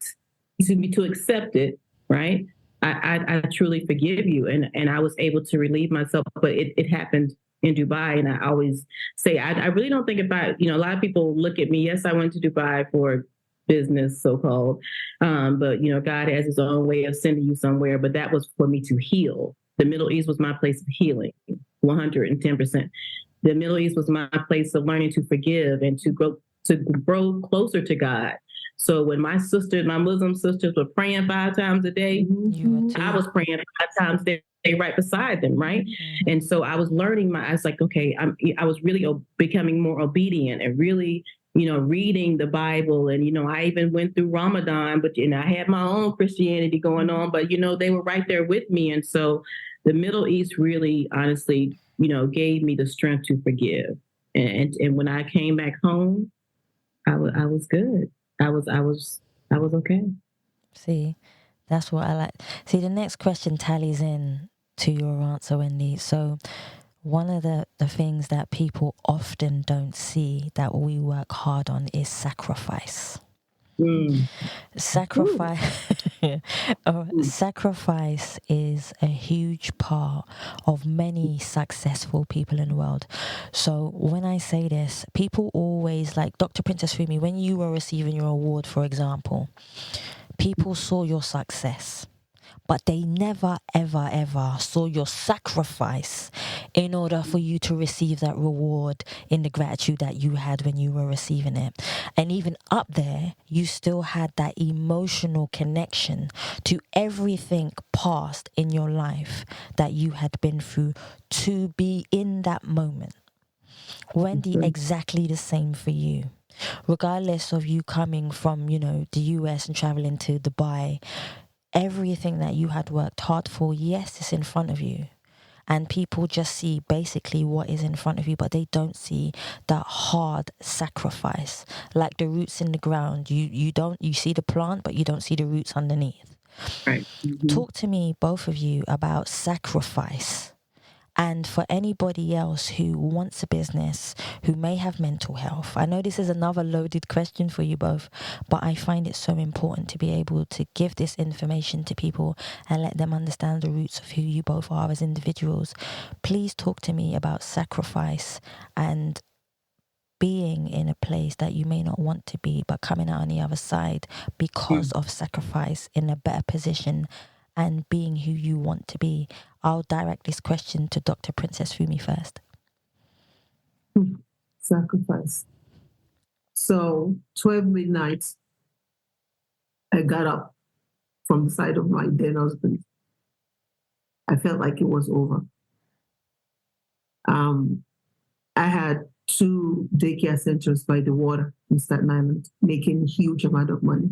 to accept it, right? I truly forgive you. And I was able to relieve myself, but it happened in Dubai. And I always say, I really don't think about, a lot of people look at me. Yes, I went to Dubai for business, so-called. But, God has his own way of sending you somewhere. But that was for me to heal. The Middle East was my place of healing, 110%. The Middle East was my place of learning to forgive and to grow closer to God. So when my Muslim sisters were praying 5 times a day, I was praying 5 times a day right beside them, right? Mm-hmm. And so I was learning I was like, okay, I was really becoming more obedient and really, reading the Bible. And, I even went through Ramadan, but, I had my own Christianity going on, but, they were right there with me. And so the Middle East really, honestly, gave me the strength to forgive. And when I came back home, I was good. I was okay. See, that's what I like. See, the next question tallies in to your answer, Wendy. So one of the things that people often don't see that we work hard on is sacrifice. Sacrifice is a huge part of many successful people in the world. So when I say this, people always, like Dr. Princess Fumi, when you were receiving your award, for example, people saw your success, but they never, ever, ever saw your sacrifice in order for you to receive that reward in the gratitude that you had when you were receiving it. And even up there, you still had that emotional connection to everything past in your life that you had been through to be in that moment. Wendy, exactly the same for you. Regardless of you coming from, the US and traveling to Dubai, everything that you had worked hard for, yes, it's in front of you. And people just see basically what is in front of you, but they don't see that hard sacrifice, like the roots in the ground. You see the plant, but you don't see the roots underneath. Right. Mm-hmm. Talk to me, both of you, about sacrifice. And for anybody else who wants a business, who may have mental health, I know this is another loaded question for you both, but I find it so important to be able to give this information to people and let them understand the roots of who you both are as individuals. Please talk to me about sacrifice and being in a place that you may not want to be, but coming out on the other side because of sacrifice, in a better position and being who you want to be. I'll direct this question to Dr. Princess Fumi first. Sacrifice. So 12 midnight, I got up from the side of my then husband. I felt like it was over. I had 2 daycare centers by the water in Staten Island, making a huge amount of money.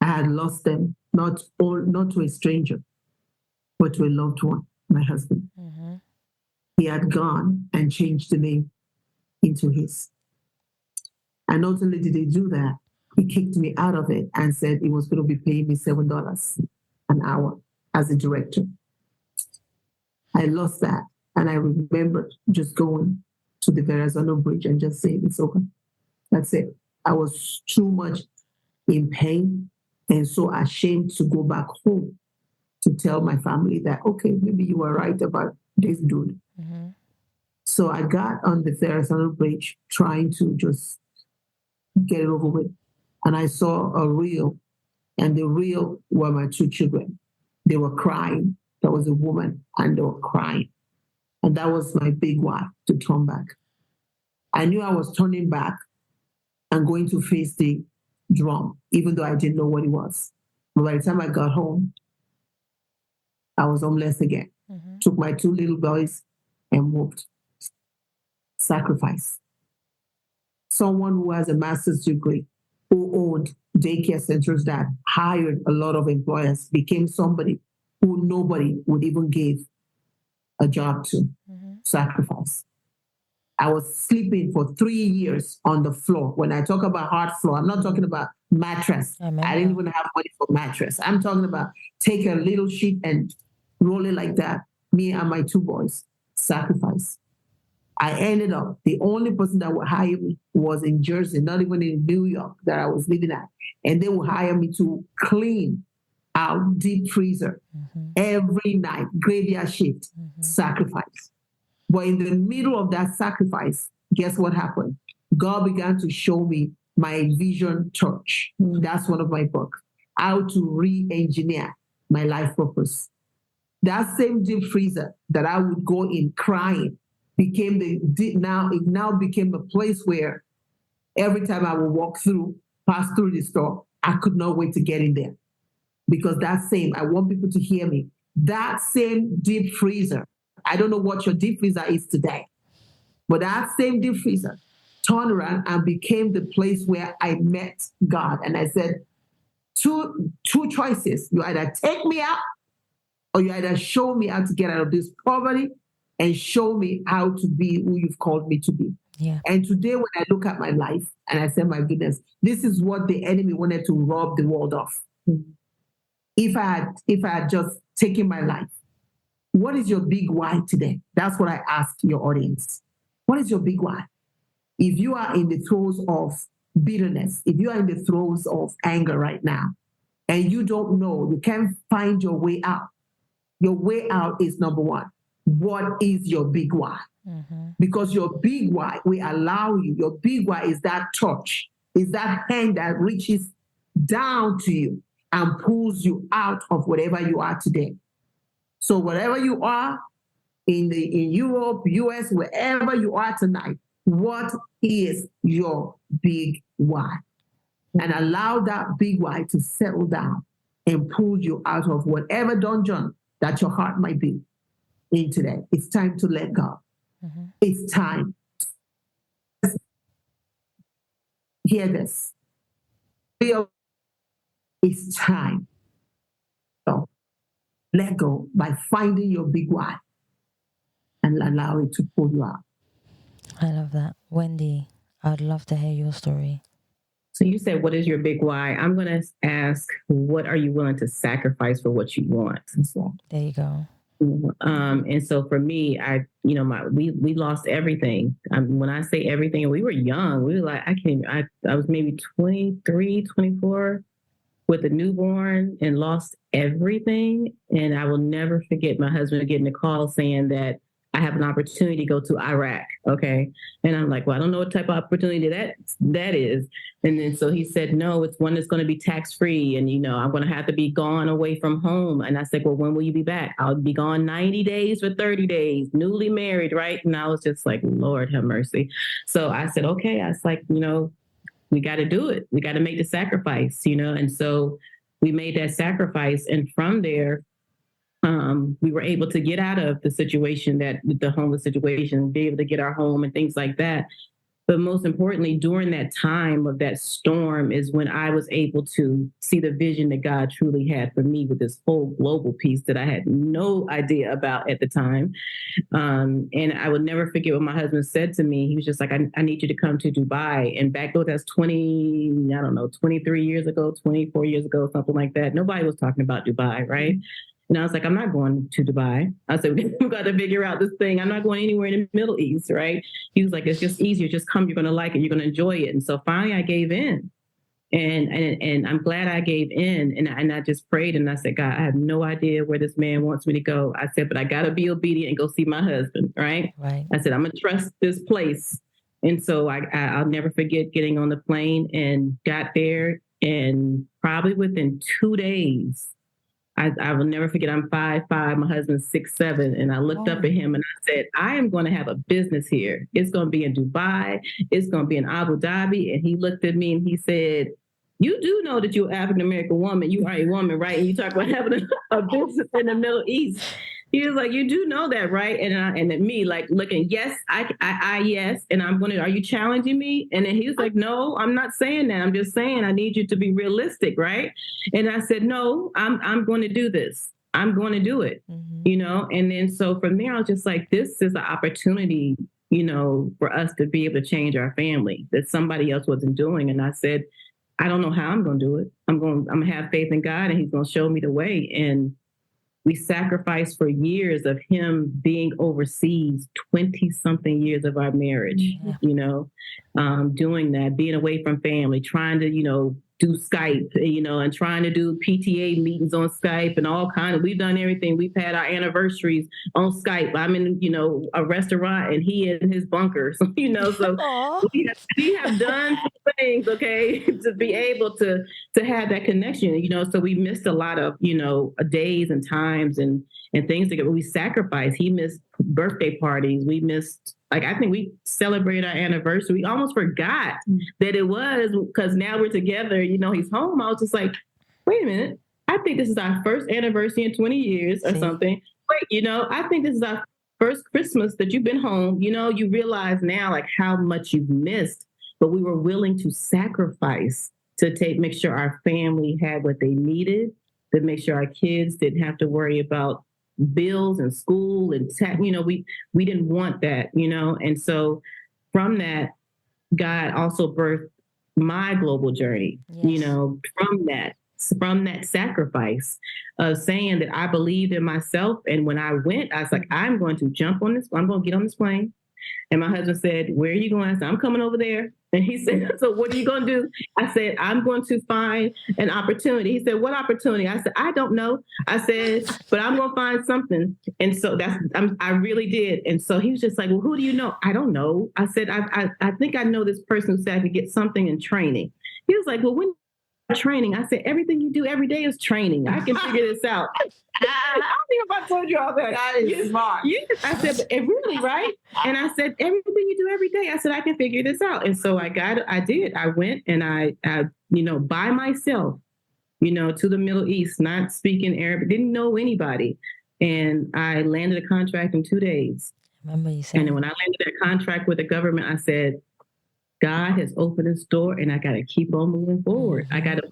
I had lost them, not to a stranger, but to a loved one, my husband. Mm-hmm. He had gone and changed the name into his. And not only did he do that, he kicked me out of it and said he was going to be paying me $7 an hour as a director. I lost that. And I remember just going to the Verrazano Bridge and just saying, it's over. That's it. I was too much in pain and so ashamed to go back home to tell my family that, okay, maybe you were right about this dude. Mm-hmm. So I got on the Verrazano Bridge trying to just get it over with. And I saw a reel, and the reel were my 2 children. They were crying. There was a woman, and they were crying. And that was my big why to turn back. I knew I was turning back and going to face the drum, even though I didn't know what it was. But by the time I got home, I was homeless again. Mm-hmm. Took my 2 little boys and moved. Sacrifice. Someone who has a master's degree, who owned daycare centers that hired a lot of employers, became somebody who nobody would even give a job to. Mm-hmm. Sacrifice. I was sleeping for 3 years on the floor. When I talk about hard floor, I'm not talking about mattress. I didn't even have money for mattress. I'm talking about take a little sheet and roll it like that. Me and my 2 boys. Sacrifice. I ended up, the only person that would hire me was in Jersey, not even in New York that I was living at. And they would hire me to clean our deep freezer every night, graveyard shift, sacrifice. But in the middle of that sacrifice, guess what happened? God began to show me my vision torch. That's one of my books, how to re-engineer my life purpose. That same deep freezer that I would go in crying became it now became a place where every time I would pass through the store, I could not wait to get in there. Because I want people to hear me. That same deep freezer, I don't know what your deep freezer is today, but that same deep freezer turned around and became the place where I met God. And I said, two choices. You either take me out or you either show me how to get out of this poverty and show me how to be who you've called me to be. Yeah. And today when I look at my life and I say, my goodness, this is what the enemy wanted to rob the world of. If I had just taken my life, what is your big why today? That's what I asked your audience. What is your big why? If you are in the throes of bitterness, if you are in the throes of anger right now, and you don't know, you can't find your way out is number 1. What is your big why? Mm-hmm. Because your big why will allow you, your big why is that touch, is that hand that reaches down to you and pulls you out of whatever you are today. So wherever you are, in Europe, US, wherever you are tonight, what is your big why? And allow that big why to settle down and pull you out of whatever dungeon that your heart might be in today. It's time to let go. Mm-hmm. It's time. Hear this. It's time let go by finding your big why and allow it to pull you out. I love that. Wendy, I'd love to hear your story. So you said, what is your big why? I'm going to ask, what are you willing to sacrifice for what you want? There you go. And so for me, we lost everything. When I say everything, we were young. We were like, I was maybe 23, 24 with a newborn and lost everything. And I will never forget my husband getting a call saying that I have an opportunity to go to Iraq. Okay. And I'm like, well, I don't know what type of opportunity that is. And then so he said, no, it's one that's going to be tax-free. And, I'm going to have to be gone away from home. And I said, well, when will you be back? I'll be gone 90 days for 30 days, newly married. Right. And I was just like, Lord have mercy. So I said, okay. I was like, we got to do it. We got to make the sacrifice, and so we made that sacrifice. And from there, we were able to get out of the situation, the homeless situation, be able to get our home and things like that. But most importantly, during that time of that storm is when I was able to see the vision that God truly had for me with this whole global piece that I had no idea about at the time. And I would never forget what my husband said to me. He was just like, I need you to come to Dubai. And back though, that's 23 years ago, 24 years ago, something like that. Nobody was talking about Dubai, right? And I was like, I'm not going to Dubai. I said, we've got to figure out this thing. I'm not going anywhere in the Middle East, right? He was like, it's just easier. Just come. You're going to like it. You're going to enjoy it. And so finally I gave in. And I'm glad I gave in. And I just prayed and I said, God, I have no idea where this man wants me to go. I said, but I got to be obedient and go see my husband, right? I said, I'm going to trust this place. And so I'll never forget getting on the plane and got there. And probably within 2 days, I will never forget, I'm 5'5", my husband's 6'7", and I looked up at him and I said, I am going to have a business here. It's going to be in Dubai. It's going to be in Abu Dhabi. And he looked at me and he said, you do know that you're an African-American woman. You are a woman, right? And you talk about having a business in the Middle East. He was like, you do know that, right? And at me, like looking, yes, I yes. And are you challenging me? And then he was like, no, I'm not saying that. I'm just saying I need you to be realistic, right? And I said, no, I'm going to do this. I'm going to do it, And then so from there, I was just like, this is an opportunity, for us to be able to change our family that somebody else wasn't doing. And I said, I don't know how I'm going to do it. I'm going to have faith in God and he's going to show me the way. And we sacrificed for years of him being overseas, 20-something years of our marriage, doing that, being away from family, trying to, do Skype, and trying to do PTA meetings on Skype and all kinds of, we've done everything. We've had our anniversaries on Skype. I'm in, a restaurant and he in his bunker. So, so we have done things, okay, to be able to have that connection, so we missed a lot of, days and times and things together. We sacrificed. He missed birthday parties. We missed, I think we celebrated our anniversary. We almost forgot that it was because now we're together, he's home. I was just like, wait a minute. I think this is our first anniversary in 20 years or something. Wait, I think this is our first Christmas that you've been home. You realize now like how much you've missed, but we were willing to sacrifice to make sure our family had what they needed, to make sure our kids didn't have to worry about bills and school and we didn't want that, and so from that, God also birthed my global journey, from that sacrifice of saying that I believed in myself. And when I went, I was like, I'm going to get on this plane. And my husband said, where are you going? I said, I'm coming over there. And he said, so what are you going to do? I said, I'm going to find an opportunity. He said, what opportunity? I said, I don't know. I said, but I'm going to find something. And so I really did. And so he was just like, well, who do you know? I don't know. I said, I think I know this person who said I could get something in training. He was like, well, when training? I said, everything you do every day is training. I can figure this out. I don't think if I told you all that. That is smart. I said, but really, right? And I said, everything you do every day, I said, I can figure this out. And so I did. I went and I by myself, to the Middle East, not speaking Arabic, didn't know anybody. And I landed a contract in 2 days. Remember you said. And then when I landed that contract with the government, I said, God has opened this door and I got to keep on moving forward. I got to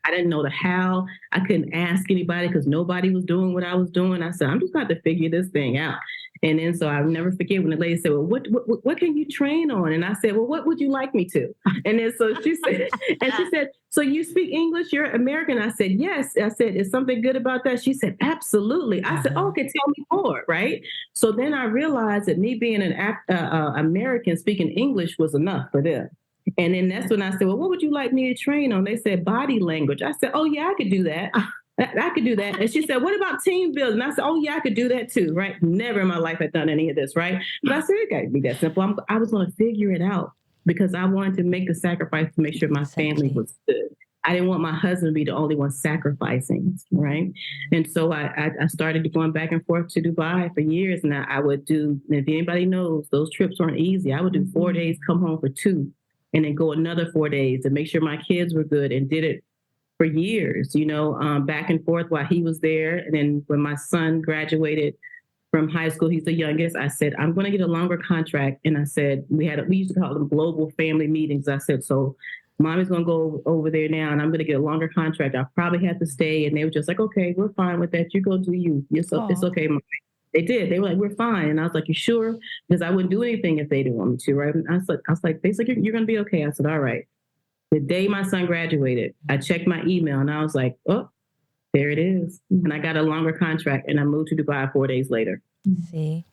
I didn't know the how. I couldn't ask anybody because nobody was doing what I was doing. I said, I'm just going to figure this thing out. And then so I'll never forget when the lady said, well, what can you train on? And I said, well, what would you like me to? And then so she said, so you speak English? You're American? I said, yes. I said, is something good about that? She said, absolutely. I said, okay, tell me more, right? So then I realized that me being an American speaking English was enough for them. And then that's when I said, well, what would you like me to train on? They said, body language. I said, oh, yeah, I could do that. I could do that. And she said, what about team building? I said, oh, yeah, I could do that too, right? Never in my life had done any of this, right? But I said, it got to be that simple. I was going to figure it out because I wanted to make the sacrifice to make sure my family was good. I didn't want my husband to be the only one sacrificing, right? And so I started going back and forth to Dubai for years. And I would do, if anybody knows, those trips weren't easy. I would do 4 days, come home for 2, and then go another 4 days to make sure my kids were good, and did it for years, back and forth while he was there. And then when my son graduated from high school, he's the youngest, I said, I'm going to get a longer contract. And I said, we used to call them global family meetings. I said, so mommy's going to go over there now and I'm going to get a longer contract. I'll probably have to stay. And they were just like, okay, we're fine with that. You go do you. It's okay, Mommy. They did. They were like, we're fine. And I was like, you sure? Because I wouldn't do anything if they didn't want me to, right? And I was like, they said, you're going to be okay. I said, all right. The day my son graduated, I checked my email and I was like, oh, there it is. And I got a longer contract and I moved to Dubai 4 days later. See?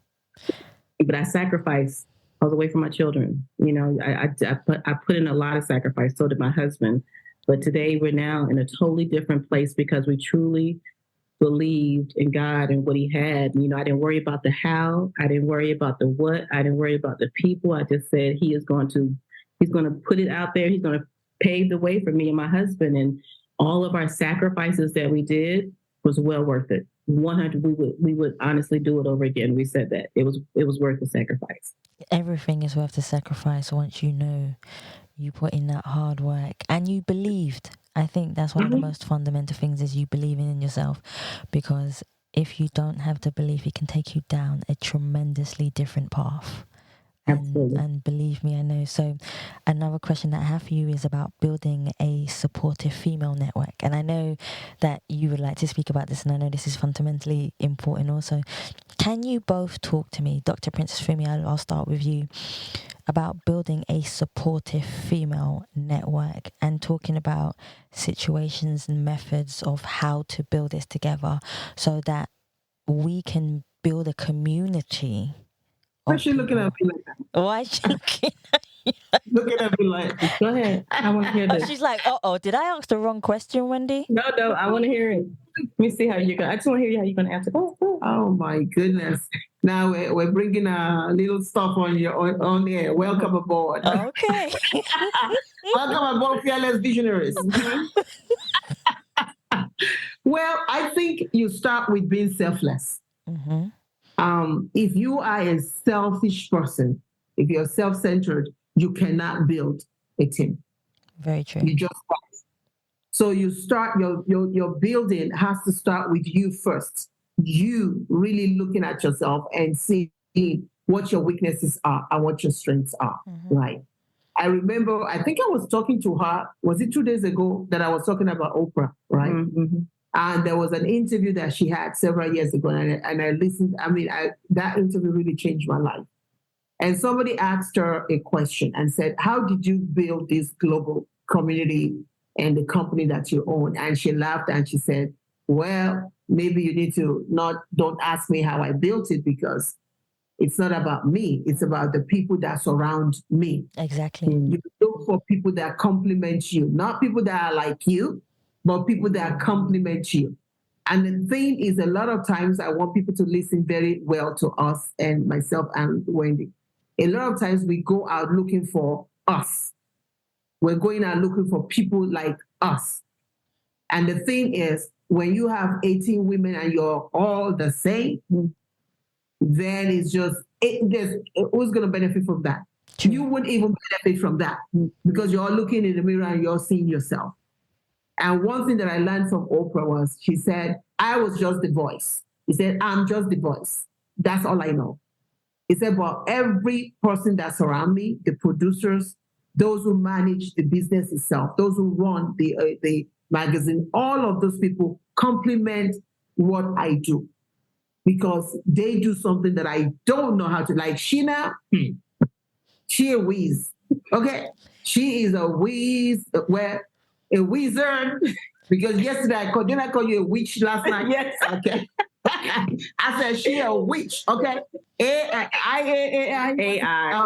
But I sacrificed. I was away from my children. I put in a lot of sacrifice. So did my husband. But today we're now in a totally different place because we truly believed in God and what he had. I didn't worry about the how. I didn't worry about the what. I didn't worry about the people. I just said he's going to put it out there. He's going to pave the way for me and my husband. And all of our sacrifices that we did was well worth it. 100, we would honestly do it over again. We said that it was worth the sacrifice. Everything is worth the sacrifice once you know you put in that hard work and you believed. I think that's one of the most fundamental things is you believing in yourself, because if you don't have the belief, it can take you down a tremendously different path. And believe me, I know. So another question that I have for you is about building a supportive female network. And I know that you would like to speak about this, and I know this is fundamentally important also. Can you both talk to me, Dr. Princess Fumi, I'll start with you, about building a supportive female network and talking about situations and methods of how to build this together so that we can build a community. Why is she looking at me like that? Why is she looking at me? Looking at me like, go ahead. I want to hear this. She's like, did I ask the wrong question, Wendy? No, I want to hear it. Let me see how you're going. I just want to hear how you're going to answer. Oh my goodness! Now we're bringing a little stuff on the air. Welcome aboard. Okay. Welcome aboard, fearless visionaries. Well, I think you start with being selfless. Mm-hmm. If you are a selfish person, if you're self-centered, you cannot build a team. Very true. You just start. So you start your building has to start with you first. You really looking at yourself and seeing what your weaknesses are and what your strengths are. Mm-hmm. Right. I remember, I think I was talking to her, was it 2 days ago that I was talking about Oprah, right? Mm-hmm. And there was an interview that she had several years ago, and I listened. That interview really changed my life. And somebody asked her a question and said, how did you build this global community and the company that you own? And she laughed and she said, well, maybe you need to don't ask me how I built it, because it's not about me. It's about the people that surround me. Exactly. You look for people that complement you, not people that are like you, but people that complement you. And the thing is, a lot of times I want people to listen very well to us, and myself and Wendy. A lot of times we go out looking for us. We're going out looking for people like us. And the thing is, when you have 18 women and you're all the same, then it's just, who's going to benefit from that? True. You wouldn't even benefit from that because you're looking in the mirror and you're seeing yourself. And one thing that I learned from Oprah was, she said, I was just the voice. He said, I'm just the voice. That's all I know. He said, but every person that's around me, the producers, those who manage the business itself, those who run the magazine, all of those people compliment what I do because they do something that I don't know how to. Like Sheena, she a whiz. Okay? She is a whiz, a wizard. Because yesterday didn't I call you a witch last night? Yes. Okay. I said she a witch. Okay. AI.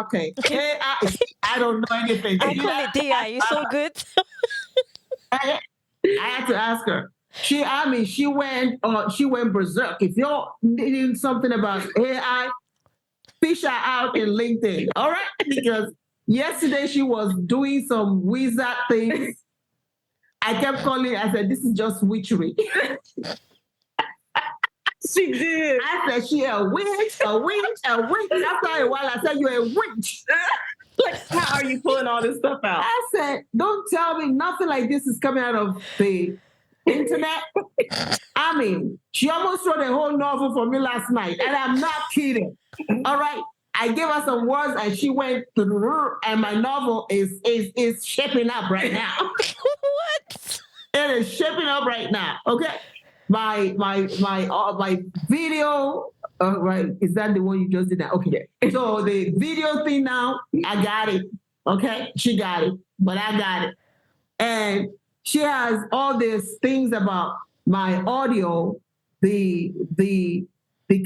Okay. AI. I don't know anything. I call it DI. You're so good. I had to ask her. She went berserk. If you're needing something about AI, fish her out in LinkedIn. All right? Because yesterday she was doing some wizard things. I kept calling. I said, "This is just witchery." She did. I said, "She a witch, a witch, a witch." After a while, I said, "You're a witch." Like, how are you pulling all this stuff out? I said, "Don't tell me nothing like this is coming out of the internet." I mean, she almost wrote a whole novel for me last night, and I'm not kidding. All right. I gave her some words and she went through, and my novel is shaping up right now. What? It is shaping up right now. Okay. My video, right? Is that the one you just did? That? Okay. So the video thing now, I got it. Okay. She got it, but I got it. And she has all these things about my audio, the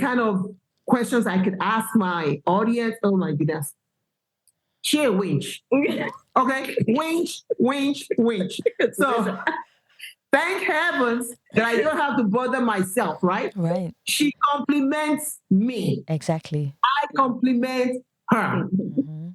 kind of questions I could ask my audience. Oh my goodness. She a winch. Okay. Winch. So thank heavens that I don't have to bother myself, right? Right. She compliments me. Exactly. I compliment her. Mm-hmm.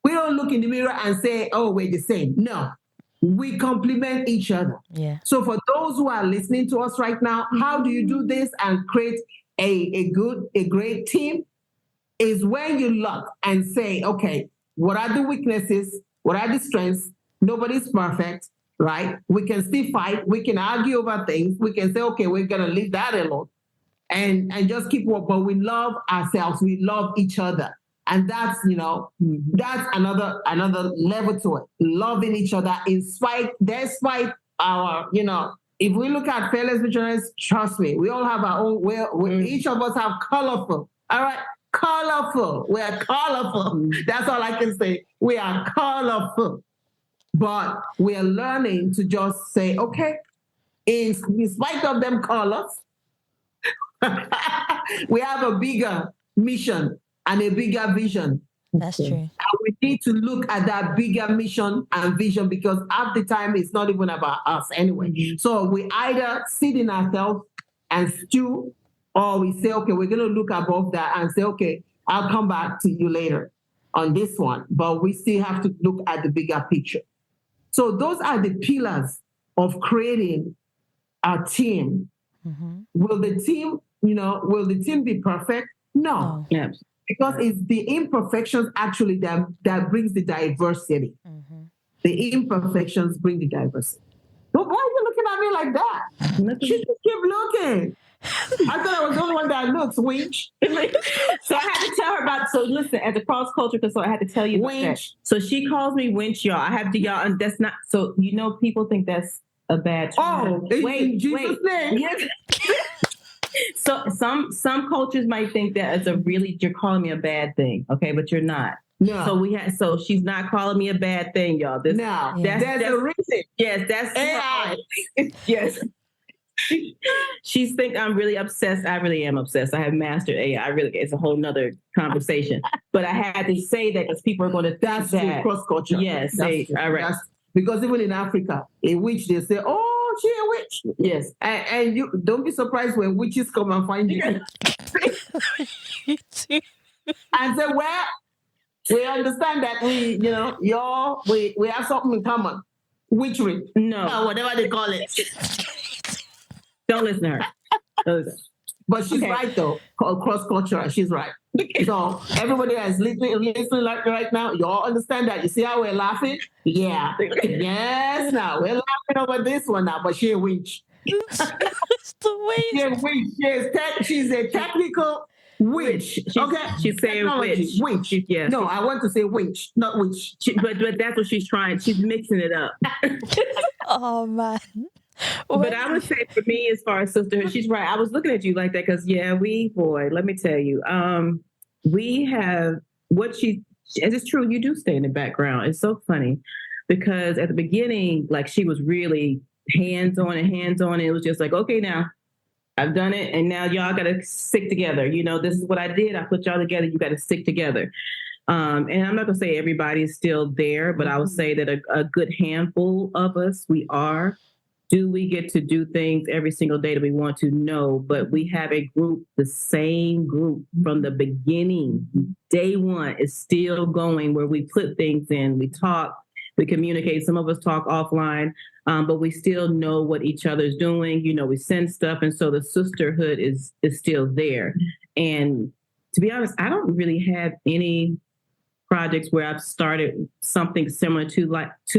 We don't look in the mirror and say, "Oh, we're the same." No. We compliment each other. Yeah. So for those who are listening to us right now, how do you do this and create a great team? Is when you look and say, okay, what are the weaknesses? What are the strengths? Nobody's perfect, right? We can still fight. We can argue over things. We can say, okay, we're going to leave that alone and just keep working. But we love ourselves. We love each other. And that's, that's another level to it. Loving each other despite our, if we look at Fearless Visionaries, trust me, we all have our own, each of us have colorful. All right? Colorful. We are colorful. That's all I can say. We are colorful. But we are learning to just say, okay, in spite of them colors, we have a bigger mission and a bigger vision. That's true. And we need to look at that bigger mission and vision because half the time it's not even about us anyway. Mm-hmm. So we either sit in ourselves and stew, or we say, okay, we're going to look above that and say, okay, I'll come back to you later on this one. But we still have to look at the bigger picture. So those are the pillars of creating a team. Mm-hmm. Will the team be perfect? No. Yeah. Because it's the imperfections actually that brings the diversity. Mm-hmm. The imperfections bring the diversity. But why are you looking at me like that? You just keep looking. I thought I was the only one that looks, winch. So I had to tell her about, so listen, as a cross-culture consultant, I had to tell you winch. So she calls me winch, y'all. I have to, y'all, and that's not, so people think that's a bad term. Oh, wait. Yes. So some cultures might think that you're calling me a bad thing, okay, but you're not. No. So she's not calling me a bad thing, y'all. There's a reason. Yes, that's AI. Yes. She's think I'm really obsessed. I really am obsessed. I have mastered AI. It's a whole nother conversation. But I had to say that because people are going to think that cross culture. Yes, all right. Because even in Africa, a witch, they say, "Oh, she a witch." Yes, and you don't be surprised when witches come and find you and say, "Well, we understand that we have something in common, witchery, or whatever they call it." Don't listen to her. But she's right though. Cross culture, she's right. So everybody that's listening right now, you all understand that. You see how we're laughing? Yeah. Yes. Now we're laughing over this one now, but she a winch. It's the way. She's a winch. She's a technical winch. She's saying winch. Yeah. No, I want to say winch, not winch. But that's what she's trying. She's mixing it up. Oh man. But I would say for me, as far as sisterhood, she's right. I was looking at you like that because, let me tell you, we have and it's true, you do stay in the background. It's so funny because at the beginning, like she was really hands-on. And it was just like, okay, now I've done it. And now y'all got to stick together. This is what I did. I put y'all together. You got to stick together. And I'm not going to say everybody's still there, but I would say that a good handful of us, we are. Do we get to do things every single day that we want to? No, but we have a group, the same group from the beginning. Day one is still going where we put things in, we talk, we communicate. Some of us talk offline, but we still know what each other's doing. We send stuff. And so the sisterhood is still there. And to be honest, I don't really have any projects where I've started something similar to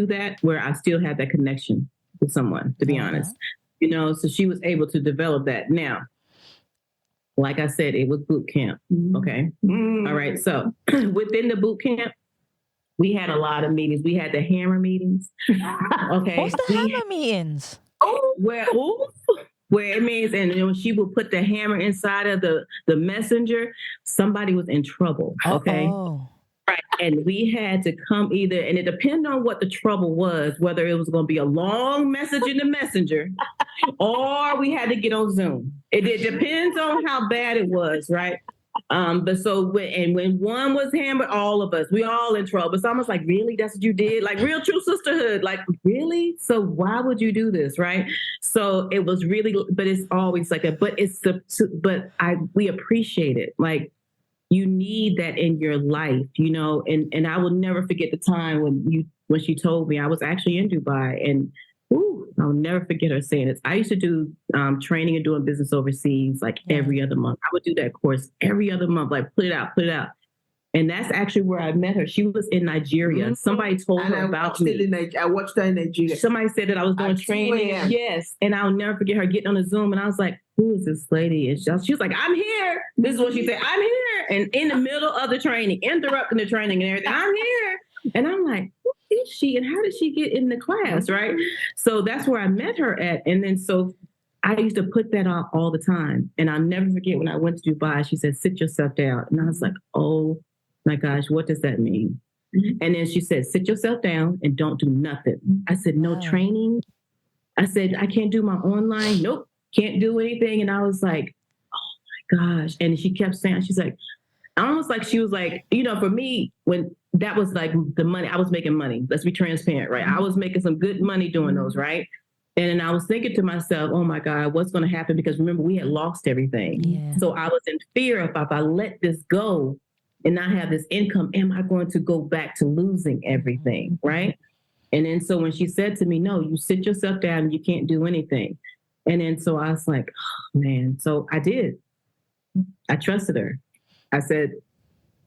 that, where I still have that connection with someone, to be honest. So she was able to develop that. Now, like I said, it was boot camp. Okay. All right. So within the boot camp, we had a lot of meetings. We had the hammer meetings. Okay. What's the hammer meetings? Where it means, and when she would put the hammer inside of the messenger, somebody was in trouble. Okay. Uh-oh. Right. And we had to come either, and it depended on what the trouble was, whether it was going to be a long message in the messenger or we had to get on Zoom. It depends on how bad it was, right? But so when one was hammered, all of us, we all in trouble. It's almost like, really? That's what you did? Like real true sisterhood. Like, really? So why would you do this? Right. So it was really, but it's always like that. But we appreciate it. Like, you need that in your life, and I will never forget the time when she told me. I was actually in Dubai, and I'll never forget her saying this. I used to do training and doing business overseas like every other month. I would do that course every other month, like put it out. And that's actually where I met her. She was in Nigeria. Mm-hmm. Somebody told her about me. I watched her in Nigeria. Somebody said that I was doing training. Yes. And I'll never forget her getting on the Zoom. And I was like, who is this lady? And she was like, I'm here. This is what she said. I'm here. And in the middle of the training, interrupting the training and everything, I'm here. And I'm like, who is she? And how did she get in the class? Right. So that's where I met her at. And then so I used to put that on all the time. And I'll never forget when I went to Dubai, she said, sit yourself down. And I was like, oh my gosh, what does that mean? Mm-hmm. And then she said, sit yourself down and don't do nothing. I said, no training. I said, I can't do my online. Nope, can't do anything. And I was like, oh my gosh. And she kept saying, she's like, almost like she was like, for me, when that was like the money, I was making money. Let's be transparent, right? I was making some good money doing those, right? And then I was thinking to myself, oh my God, what's going to happen? Because remember, we had lost everything. Yeah. So I was in fear if I let this go and not have this income, am I going to go back to losing everything, right? And then so when she said to me, no, you sit yourself down and you can't do anything. And then so I was like, oh, man. So I did. I trusted her. I said,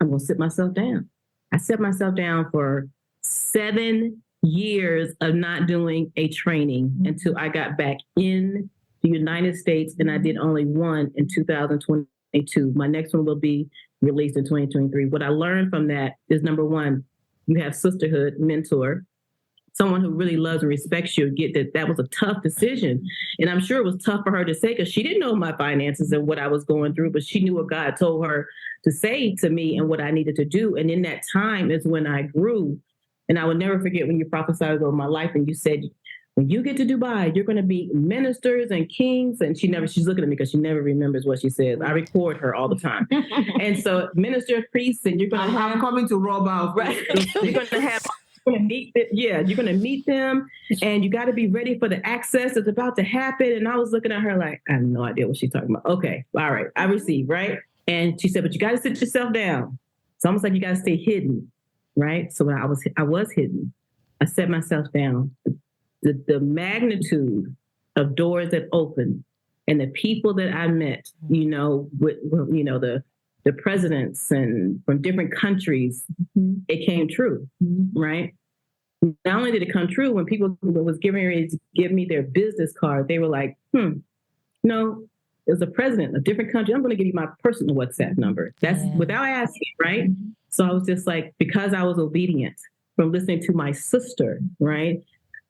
I'm going to sit myself down. I set myself down for 7 years of not doing a training until I got back in the United States, and I did only one in 2022. My next one will be released in 2023. What I learned from that is, number one, you have sisterhood, mentor, someone who really loves and respects you. Get that was a tough decision. And I'm sure it was tough for her to say because she didn't know my finances and what I was going through, but she knew what God told her to say to me and what I needed to do. And in that time is when I grew. And I would never forget when you prophesied over my life and you said, when you get to Dubai, you're going to be ministers and kings. And she's looking at me because she never remembers what she says. I record her all the time. And so minister, priests, and you're going to have... I'm coming to rob out. Right. You're going to have... You're going to meet them, and you got to be ready for the access that's about to happen. And I was looking at her like, I have no idea what she's talking about. Okay, all right, I receive, right? And she said, but you got to sit yourself down. It's almost like you got to stay hidden, right? So when I was hidden, I set myself down. The magnitude of doors that opened and the people that I met, the presidents and from different countries, it came true, right? Not only did it come true, when people was giving ready to give me their business card, they were like, no, it was a president of a different country. I'm going to give you my personal WhatsApp number. That's without asking, right? So I was just like, because I was obedient from listening to my sister, right?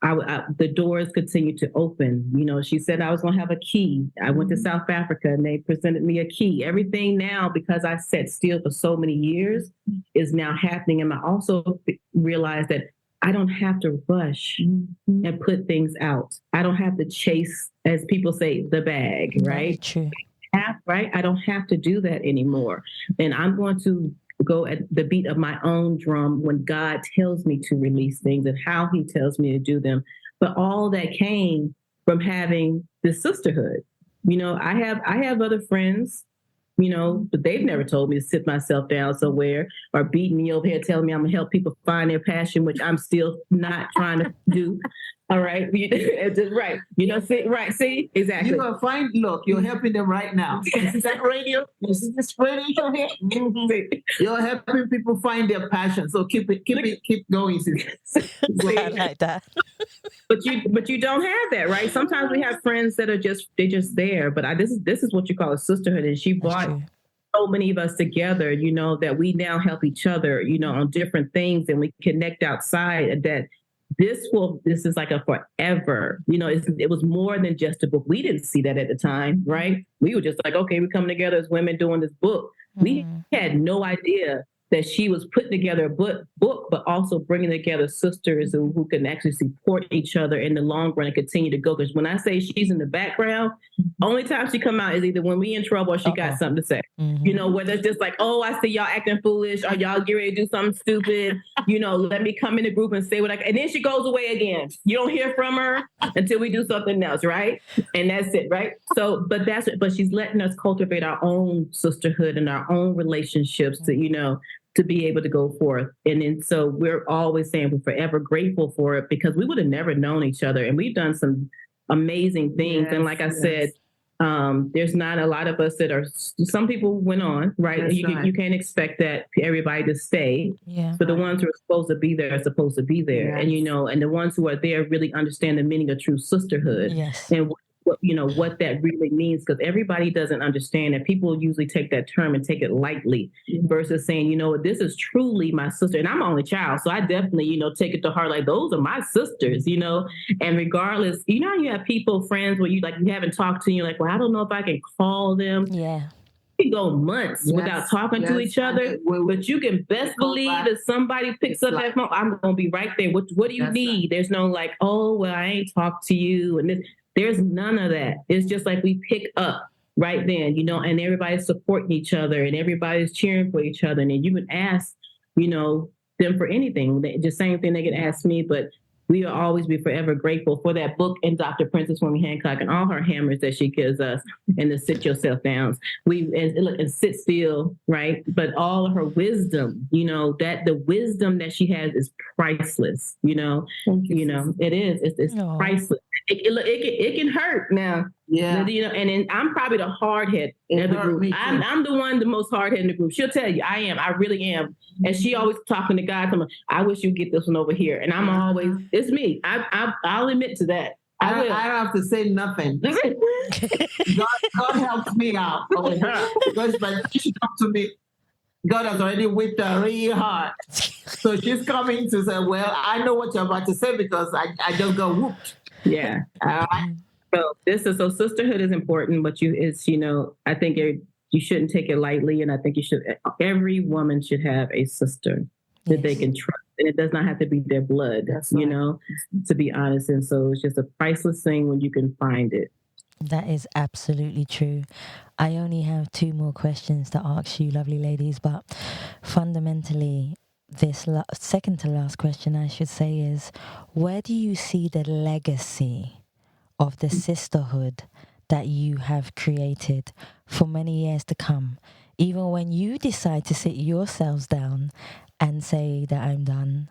the doors continued to open. You know, she said I was going to have a key. I went to South Africa and they presented me a key. Everything now, because I sat still for so many years, is now happening. And I also realized that I don't have to rush and put things out. I don't have to chase, as people say, the bag, right? True. Right? I don't have to do that anymore. And I'm going to go at the beat of my own drum when God tells me to release things and how he tells me to do them. But all that came from having this sisterhood. You know, I have other friends, you know, but they've never told me to sit myself down somewhere or beat me over here telling me I'm gonna help people find their passion, which I'm still not trying to do. All right. It's just right. You know, see, exactly. You're gonna find, look, you're helping them right now. Is that radio? Is this radio here? You're helping people find their passion. So keep going. I like that. But you don't have that, right? Sometimes we have friends that are just there. But this is what you call a sisterhood, and she brought so many of us together. You know, that we now help each other. You know, on different things, and we connect outside that. This is like a forever, you know, it was more than just a book. We didn't see that at the time, right? We were just like, okay, we're coming together as women doing this book. We had no idea that she was putting together a book, but also bringing together sisters who can actually support each other in the long run and continue to go. Because when I say she's in the background, only time she come out is either when we in trouble or she got something to say. You know, whether it's just like, oh, I see y'all acting foolish or y'all get ready to do something stupid. You know, let me come in the group and say what and then she goes away again. You don't hear from her until we do something else, right? And that's it, right? So, but she's letting us cultivate our own sisterhood and our own relationships to, you know, to be able to go forth. And then so we're always saying we're forever grateful for it because we would have never known each other. And we've done some amazing things. And like I said, there's not a lot of us that are, some people went on, right? You can't expect that everybody to stay. Yeah. But the ones who are supposed to be there are supposed to be there. Yes. And, you know, and the ones who are there really understand the meaning of true sisterhood. Yes. And what that really means, because everybody doesn't understand it. People usually take that term and take it lightly versus saying, you know, this is truly my sister. And I'm my only child, so I definitely, you know, take it to heart. Like, those are my sisters, you know, and regardless, you know, you have people, friends where you haven't talked to, you like, well, I don't know if I can call them. Yeah. We go months without talking to each other, but you can best believe if somebody picks up that phone, I'm going to be right there. What do you need? There's no like, oh, well, I ain't talked to you. And there's none of that. It's just like we pick up right then, you know, and everybody's supporting each other and everybody's cheering for each other. And then you can ask, you know, them for anything. The same thing they can ask me, but we will always be forever grateful for that book and Dr. Princess Fumi Hancock and all her hammers that she gives us and the sit yourself downs. And sit still, right? But all of her wisdom, you know, that the wisdom that she has is priceless, you know. You know, it is. It's priceless. It can hurt now. Yeah. You know, and then I'm probably the hard head in the group. I'm the one, the most hard head in the group. She'll tell you, I am. I really am. And she always talking to God, I wish you'd get this one over here. And I'm always, it's me. I'll admit to that. I don't have to say nothing. God helps me out over her. Because when she comes to me, God has already whipped her really hard. So she's coming to say, well, I know what you're about to say because I just got whooped. Yeah. So sisterhood is important, but I think you shouldn't take it lightly. And I think every woman should have a sister that they can trust. And it does not have to be their blood, to be honest. And so it's just a priceless thing when you can find it. That is absolutely true. I only have 2 more questions to ask you, lovely ladies, but fundamentally, this second to last question, I should say, is where do you see the legacy of the sisterhood that you have created for many years to come? Even when you decide to sit yourselves down and say that I'm done,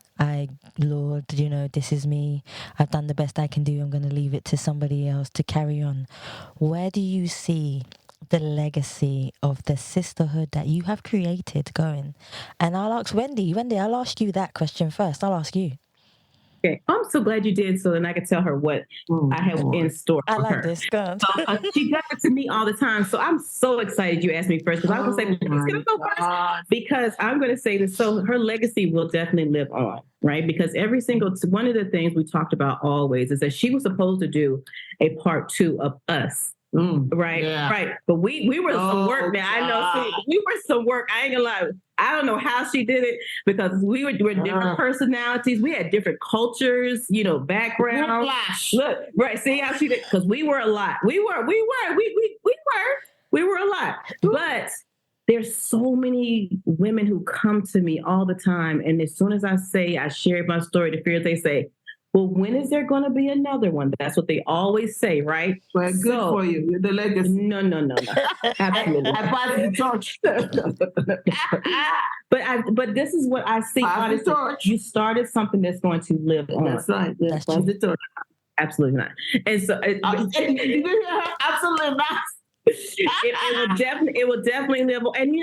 Lord, this is me. I've done the best I can do. I'm going to leave it to somebody else to carry on. Where do you see the legacy of the sisterhood that you have created going? And I'll ask Wendy. Wendy, I'll ask you that question first. I'll ask you. Okay. I'm so glad you did, so then I could tell her what I have in store for her. I like this. Go on. So, she does it to me all the time. So I'm so excited you asked me first, because I was going to say, who's going to go first? Because I'm going to say this. So her legacy will definitely live on, right? Because one of the things we talked about always is that she was supposed to do a part 2 of Us. Right, right. But we were some work now. I know we were some work. I ain't gonna lie. I don't know how she did it, because we were different personalities. We had different cultures, backgrounds. Look, right. See how she did? Because we were a lot. We were a lot. But there's so many women who come to me all the time, and as soon as I share my story to fears, they say, well, when is there going to be another one? That's what they always say, right? Well, good for you. You're the legacy. No. Absolutely. I pass the torch. But this is what I see. Honestly, you started something that's going to live on. That's right. That's pass the torch. Absolutely not. And so, absolutely not. It will definitely live. And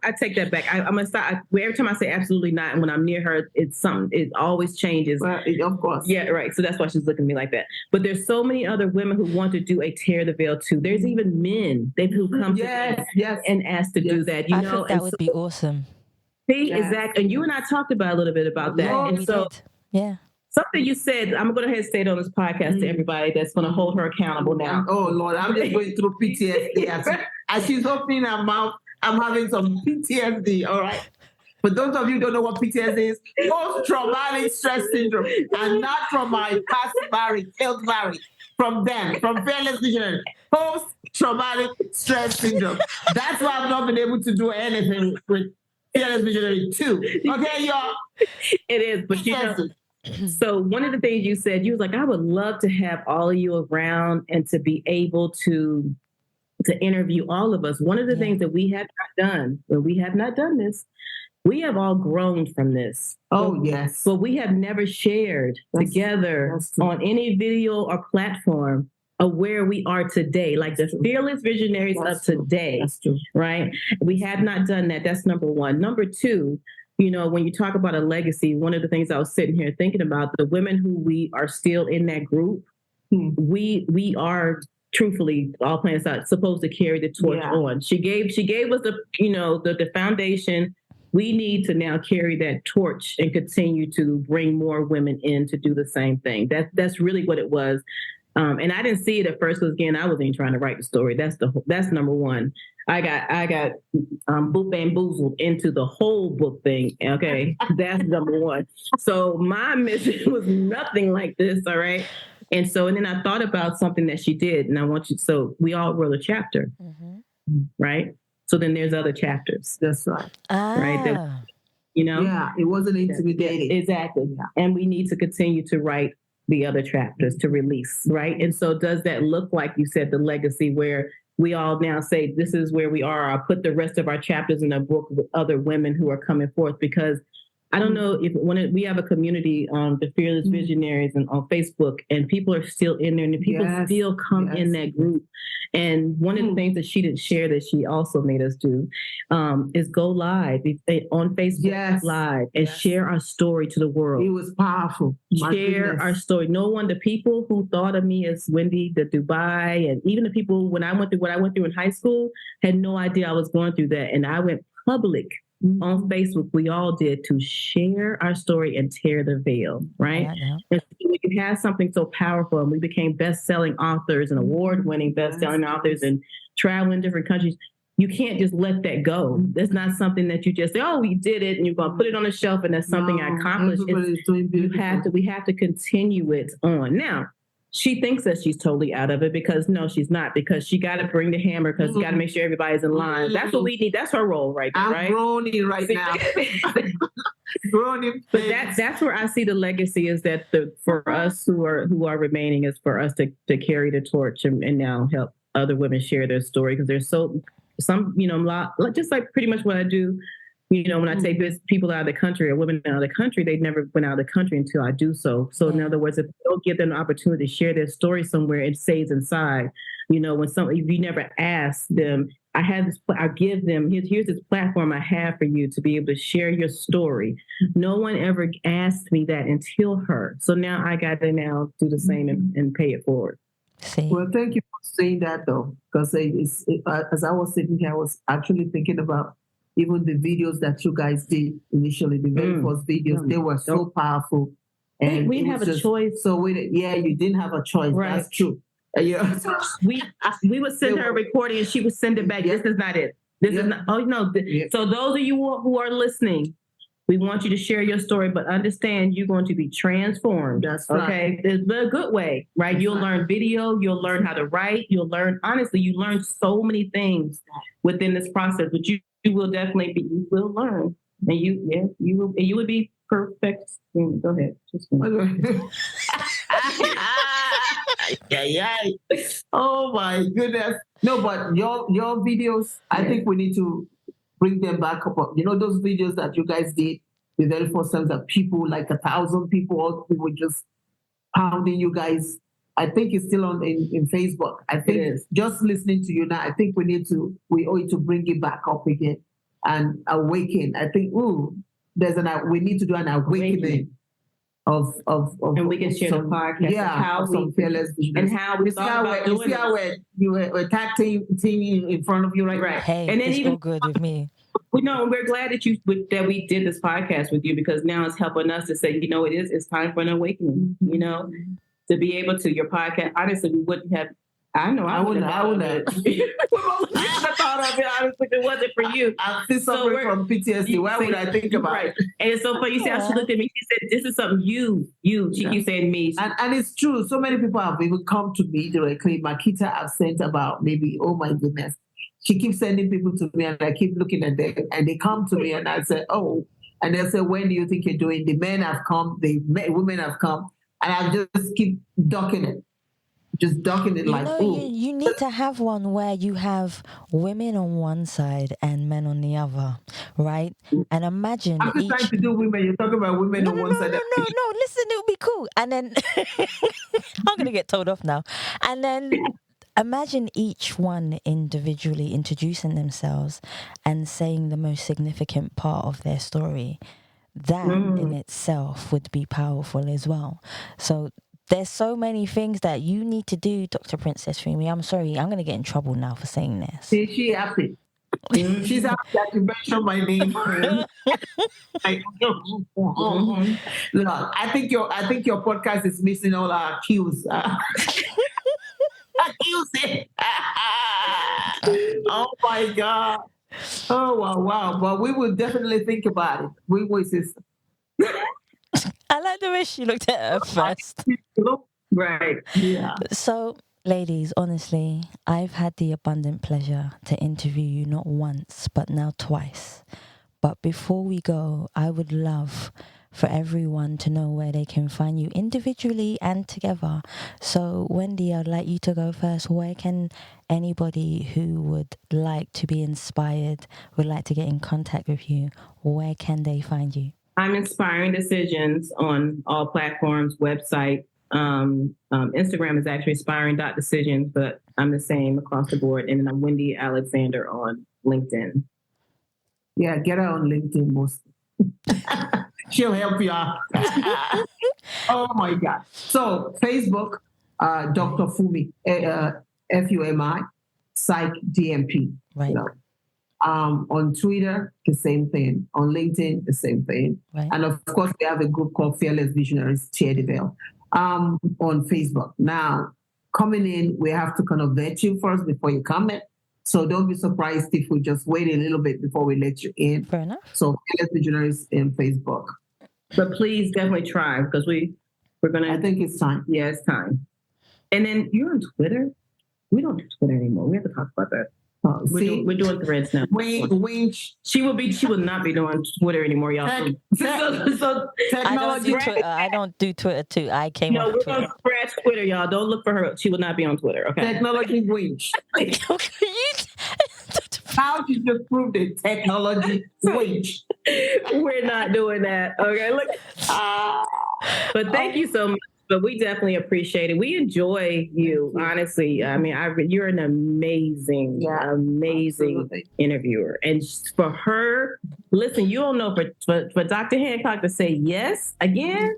I take that back. I'm gonna stop. Every time I say absolutely not, and when I'm near her, it's something. It always changes. Of course. Yeah, right. So that's why she's looking at me like that. But there's so many other women who want to do a tear the veil too. There's even men who come to me and ask to do that. I think that would be awesome. See, exactly. And you and I talked about a little bit about that. Yeah, and so, yeah. Something you said, I'm going to go ahead and say it on this podcast to everybody that's going to hold her accountable now. Oh, Lord, I'm just going through PTSD. As she's opening her mouth, I'm having some PTSD, all right? For those of you who don't know what PTSD is, post-traumatic stress syndrome, and not from my past marriage, failed marriage, from Fearless Visionary. Post-traumatic stress syndrome. That's why I've not been able to do anything with Fearless Visionary 2. Okay, y'all? It is, but so one of the things you said, you was like, I would love to have all of you around and to be able to interview all of us. One of the things that we have not done, when we have not done this, we have all grown from this. Oh, yes. But we have never shared together on any video or platform of where we are today, like the fearless visionaries of today. That's true. Right? We have not done that. That's number one. Number two, when you talk about a legacy, one of the things I was sitting here thinking about, the women who we are still in that group, we are truthfully, all plans aside, supposed to carry the torch on. She gave us the foundation. We need to now carry that torch and continue to bring more women in to do the same thing. That's really what it was. And I didn't see it at first, because again, I wasn't even trying to write the story. That's number one. I got bamboozled into the whole book thing. Okay, that's number one. So my mission was nothing like this. All right. And then I thought about something that she did, and I want you. So we all wrote a chapter, right? So then there's other chapters. That's right. Right. Yeah, it wasn't intimidating. Exactly. Yeah. And we need to continue to write the other chapters to release, right? And so does that look like, you said, the legacy where we all now say, this is where we are. I'll put the rest of our chapters in a book with other women who are coming forth, because I don't know if we have a community, the Fearless Visionaries, and on Facebook, and people are still in there, and people still come in that group. And one of the things that she didn't share that she also made us do is go live on Facebook Live and share our story to the world. It was powerful. Share our story. The people who thought of me as Wendy, the Dubai, and even the people when I went through what I went through in high school had no idea I was going through that. And I went public on Facebook, we all did, to share our story and tear the veil, right? And we could have something so powerful, and we became best-selling authors and award-winning best-selling authors and traveling different countries. You can't just let that go. That's not something that you just say, oh, we did it, and you're going to put it on the shelf, and that's something I accomplished. We have to continue it on. Now, she thinks that she's totally out of it, because no, she's not, because she got to bring the hammer, because you got to make sure everybody's in line. That's what we need. That's her role right now, right? I'm groaning right now. Groaning. But that's where I see the legacy, is that for us who are remaining, is for us to carry the torch and now help other women share their story, because there's some just like pretty much what I do. When I take people out of the country or women out of the country, they never went out of the country until I do so. So in other words, if they don't give them an opportunity to share their story somewhere, it stays inside. You know, when if you never ask them, I give them, here's this platform I have for you to be able to share your story. No one ever asked me that until her. So now I got to now do the same and pay it forward. Well, thank you for saying that, though, because as I was sitting here, I was actually thinking about even the videos that you guys did initially, the very first videos. They were so powerful. And we didn't have a choice. So you didn't have a choice. Right. That's true. Yeah. we would send her a recording and she would send it back. This is not it. This is not. Oh no. So those of you who are listening, we want you to share your story, but understand you're going to be transformed. That's right. Okay. It's a good way, right? You'll learn video. You'll learn how to write. You'll learn. Honestly, you learn so many things within this process, but you will definitely be. You will learn, and you will. And you would be perfect. Go ahead. Just yeah. Oh my goodness. No, but your videos, I think we need to bring them back up. You know, those videos that you guys did the very first time that people, like 1,000 people, all people just pounding you guys. I think it's still on in Facebook. I think just listening to you now, I think we owe it to bring it back up again and awaken. I think, we need to do an awakening. Of and we can share the podcast. Yeah, how some fearless visionaries. And how we thought about doing it. You were tag team in front of you right. Hey, and then it's all good with me. We're glad that we did this podcast with you, because now it's helping us to say, it's time for an awakening. To be able to your podcast. Honestly, we wouldn't have. I know I wouldn't have. I thought of it honestly if it wasn't for you. I'm still suffering from PTSD. Why would I think about it? And it's so funny. You see how she looked at me. She said, "This is something you." She keeps saying me. And it's true. So many people have even come to me directly. Makita have sent about maybe, oh my goodness. She keeps sending people to me and I keep looking at them and they come to me and I say, oh. And they say, when do you think you're doing? The men have come, the women have come. And I just keep ducking it. Just ducking it you need to have one where you have women on one side and men on the other, right? And imagine I'm just trying to do women. You're talking about women on one side. No, listen, it would be cool. And then I'm going to get told off now. And then imagine each one individually introducing themselves and saying the most significant part of their story. That in itself would be powerful as well. So there's so many things that you need to do, Dr. Princess Fumi. I'm sorry, I'm going to get in trouble now for saying this. She's happy. She's happy that you mentioned my name. Look, I think your podcast is missing all our cues. Oh my God. Oh wow. But we will definitely think about it. We will, sister. I like the way she looked at her first. Right. Yeah. So, ladies, honestly, I've had the abundant pleasure to interview you not once, but now twice. But before we go, I would love for everyone to know where they can find you individually and together. So, Wendy, I'd like you to go first. Where can anybody who would like to be inspired, would like to get in contact with you, where can they find you? I'm Inspiring Decisions on all platforms, website. Instagram is actually inspiring.decisions, but I'm the same across the board. And then I'm Wendy Alexander on LinkedIn. Yeah, get her on LinkedIn mostly. She'll help you out. Oh my God. So Facebook, Dr. Fumi, Fumi, Psych DMP. Right. On Twitter, the same thing. On LinkedIn, the same thing. Right. And of course, we have a group called Fearless Visionaries, Cheerdeville, on Facebook. Now, coming in, we have to kind of vet you first before you come in. So don't be surprised if we just wait a little bit before we let you in. Fair enough. So Fearless Visionaries in Facebook. But please definitely try, because we're going to... I think it's time. Yeah, it's time. And then you're on Twitter? We don't do Twitter anymore. We have to talk about that. We're doing Threads now. She will not be doing Twitter anymore, y'all. So I don't do Twitter too. I came off Twitter. We're going to scratch Twitter, y'all. Don't look for her. She will not be on Twitter, okay? Technology winch. How did you just prove the technology winch? We're not doing that, okay? Look. But thank you so much. But we definitely appreciate it. We enjoy you, honestly. I mean, you're an amazing interviewer. And for her, listen, you don't know, for Dr. Hancock to say yes again,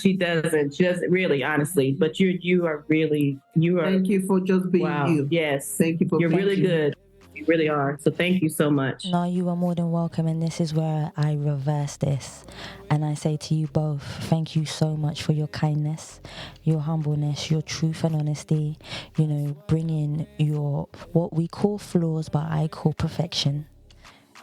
she doesn't, just really, honestly. But you are. Thank you for just being you. Yes. Thank you for You're really good. You really are. So thank you so much. No, you are more than welcome. And this is where I reverse this. And I say to you both, thank you so much for your kindness, your humbleness, your truth and honesty, bringing your, what we call flaws, but I call perfection,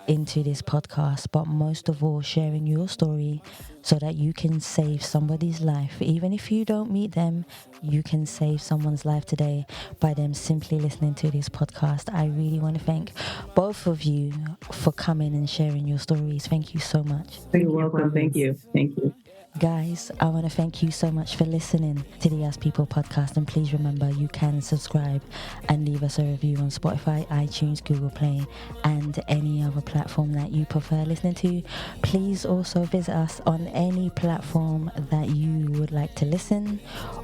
into this podcast, but most of all sharing your story so that you can save somebody's life. Even if you don't meet them, you can save someone's life today by them simply listening to this podcast. I really want to thank both of you for coming and sharing your stories. Thank you so much. You're welcome. Thank you. Guys, I want to thank you so much for listening to the As People podcast, and please remember you can subscribe and leave us a review on Spotify, iTunes, Google Play and any other platform that you prefer listening to. Please also visit us on any platform that you would like to listen,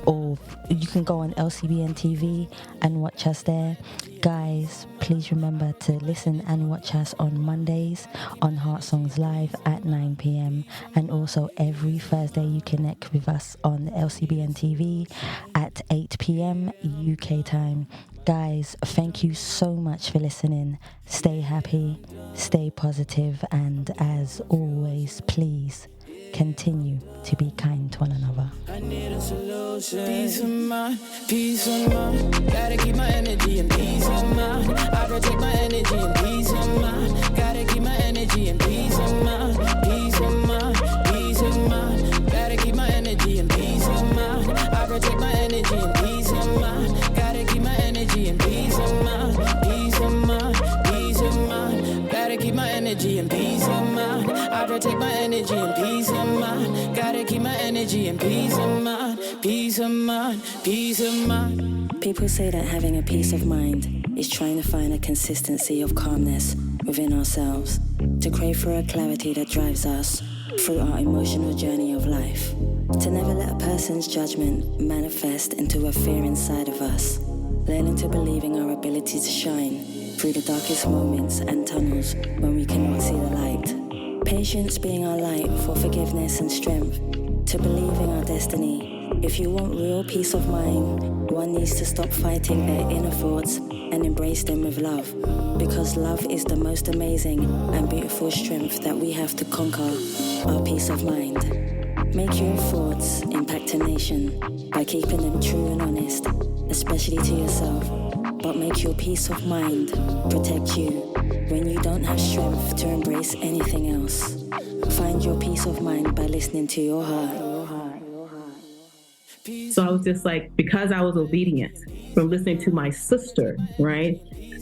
or you can go on LCBN TV and watch us there. Guys, please remember to listen and watch us on Mondays on Heart Songs Live at 9 p.m. and also every Thursday you connect with us on LCBN TV at 8 p.m. UK time. Guys, thank you so much for listening. Stay happy, stay positive, and as always, please continue to be kind to one another. I need a solution. Peace of mind. Gotta keep my energy and peace of mind. I protect my energy and peace of mind. Gotta keep my energy and peace of mind. Peace of mind. Peace of mind. Gotta keep my energy and peace of mind. I protect my energy and peace of mind. Gotta keep my energy and peace of mind. Peace of mind. Peace of mind. Gotta keep my energy and peace of mind. I protect my energy and peace of mind. Gotta keep my energy and peace of mind. Peace of mind. Peace of mind. People say that having a peace of mind is trying to find a consistency of calmness within ourselves, to crave for a clarity that drives us through our emotional journey of life, to never let a person's judgment manifest into a fear inside of us, learning to believe in our ability to shine through the darkest moments and tunnels when we cannot see the light. Patience being our light for forgiveness and strength, to believe in our destiny. If you want real peace of mind, one needs to stop fighting their inner thoughts and embrace them with love, because love is the most amazing and beautiful strength that we have to conquer our peace of mind. Make your thoughts impact a nation by keeping them true and honest, especially to yourself, but make your peace of mind protect you when you don't have strength to embrace anything else. Find your peace of mind by listening to your heart. So I was just like, because I was obedient from listening to my sister, right?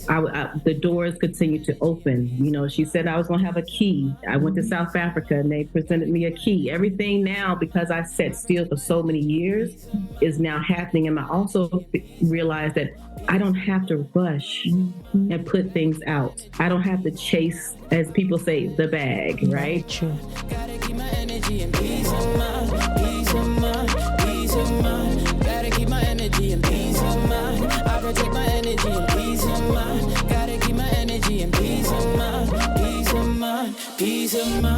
The doors continued to open. She said I was going to have a key. I went to South Africa and they presented me a key. Everything now, because I sat still for so many years, is now happening. And I also realized that I don't have to rush and put things out. I don't have to chase, as people say, the bag, right? True. Gotta keep my energy and peace of mind. Peace of mind. Peace of mind. Gotta keep my energy and peace of mind. I protect my energy and peace of mind. Gotta keep my energy and peace of mind. Peace of mind. Peace of mind.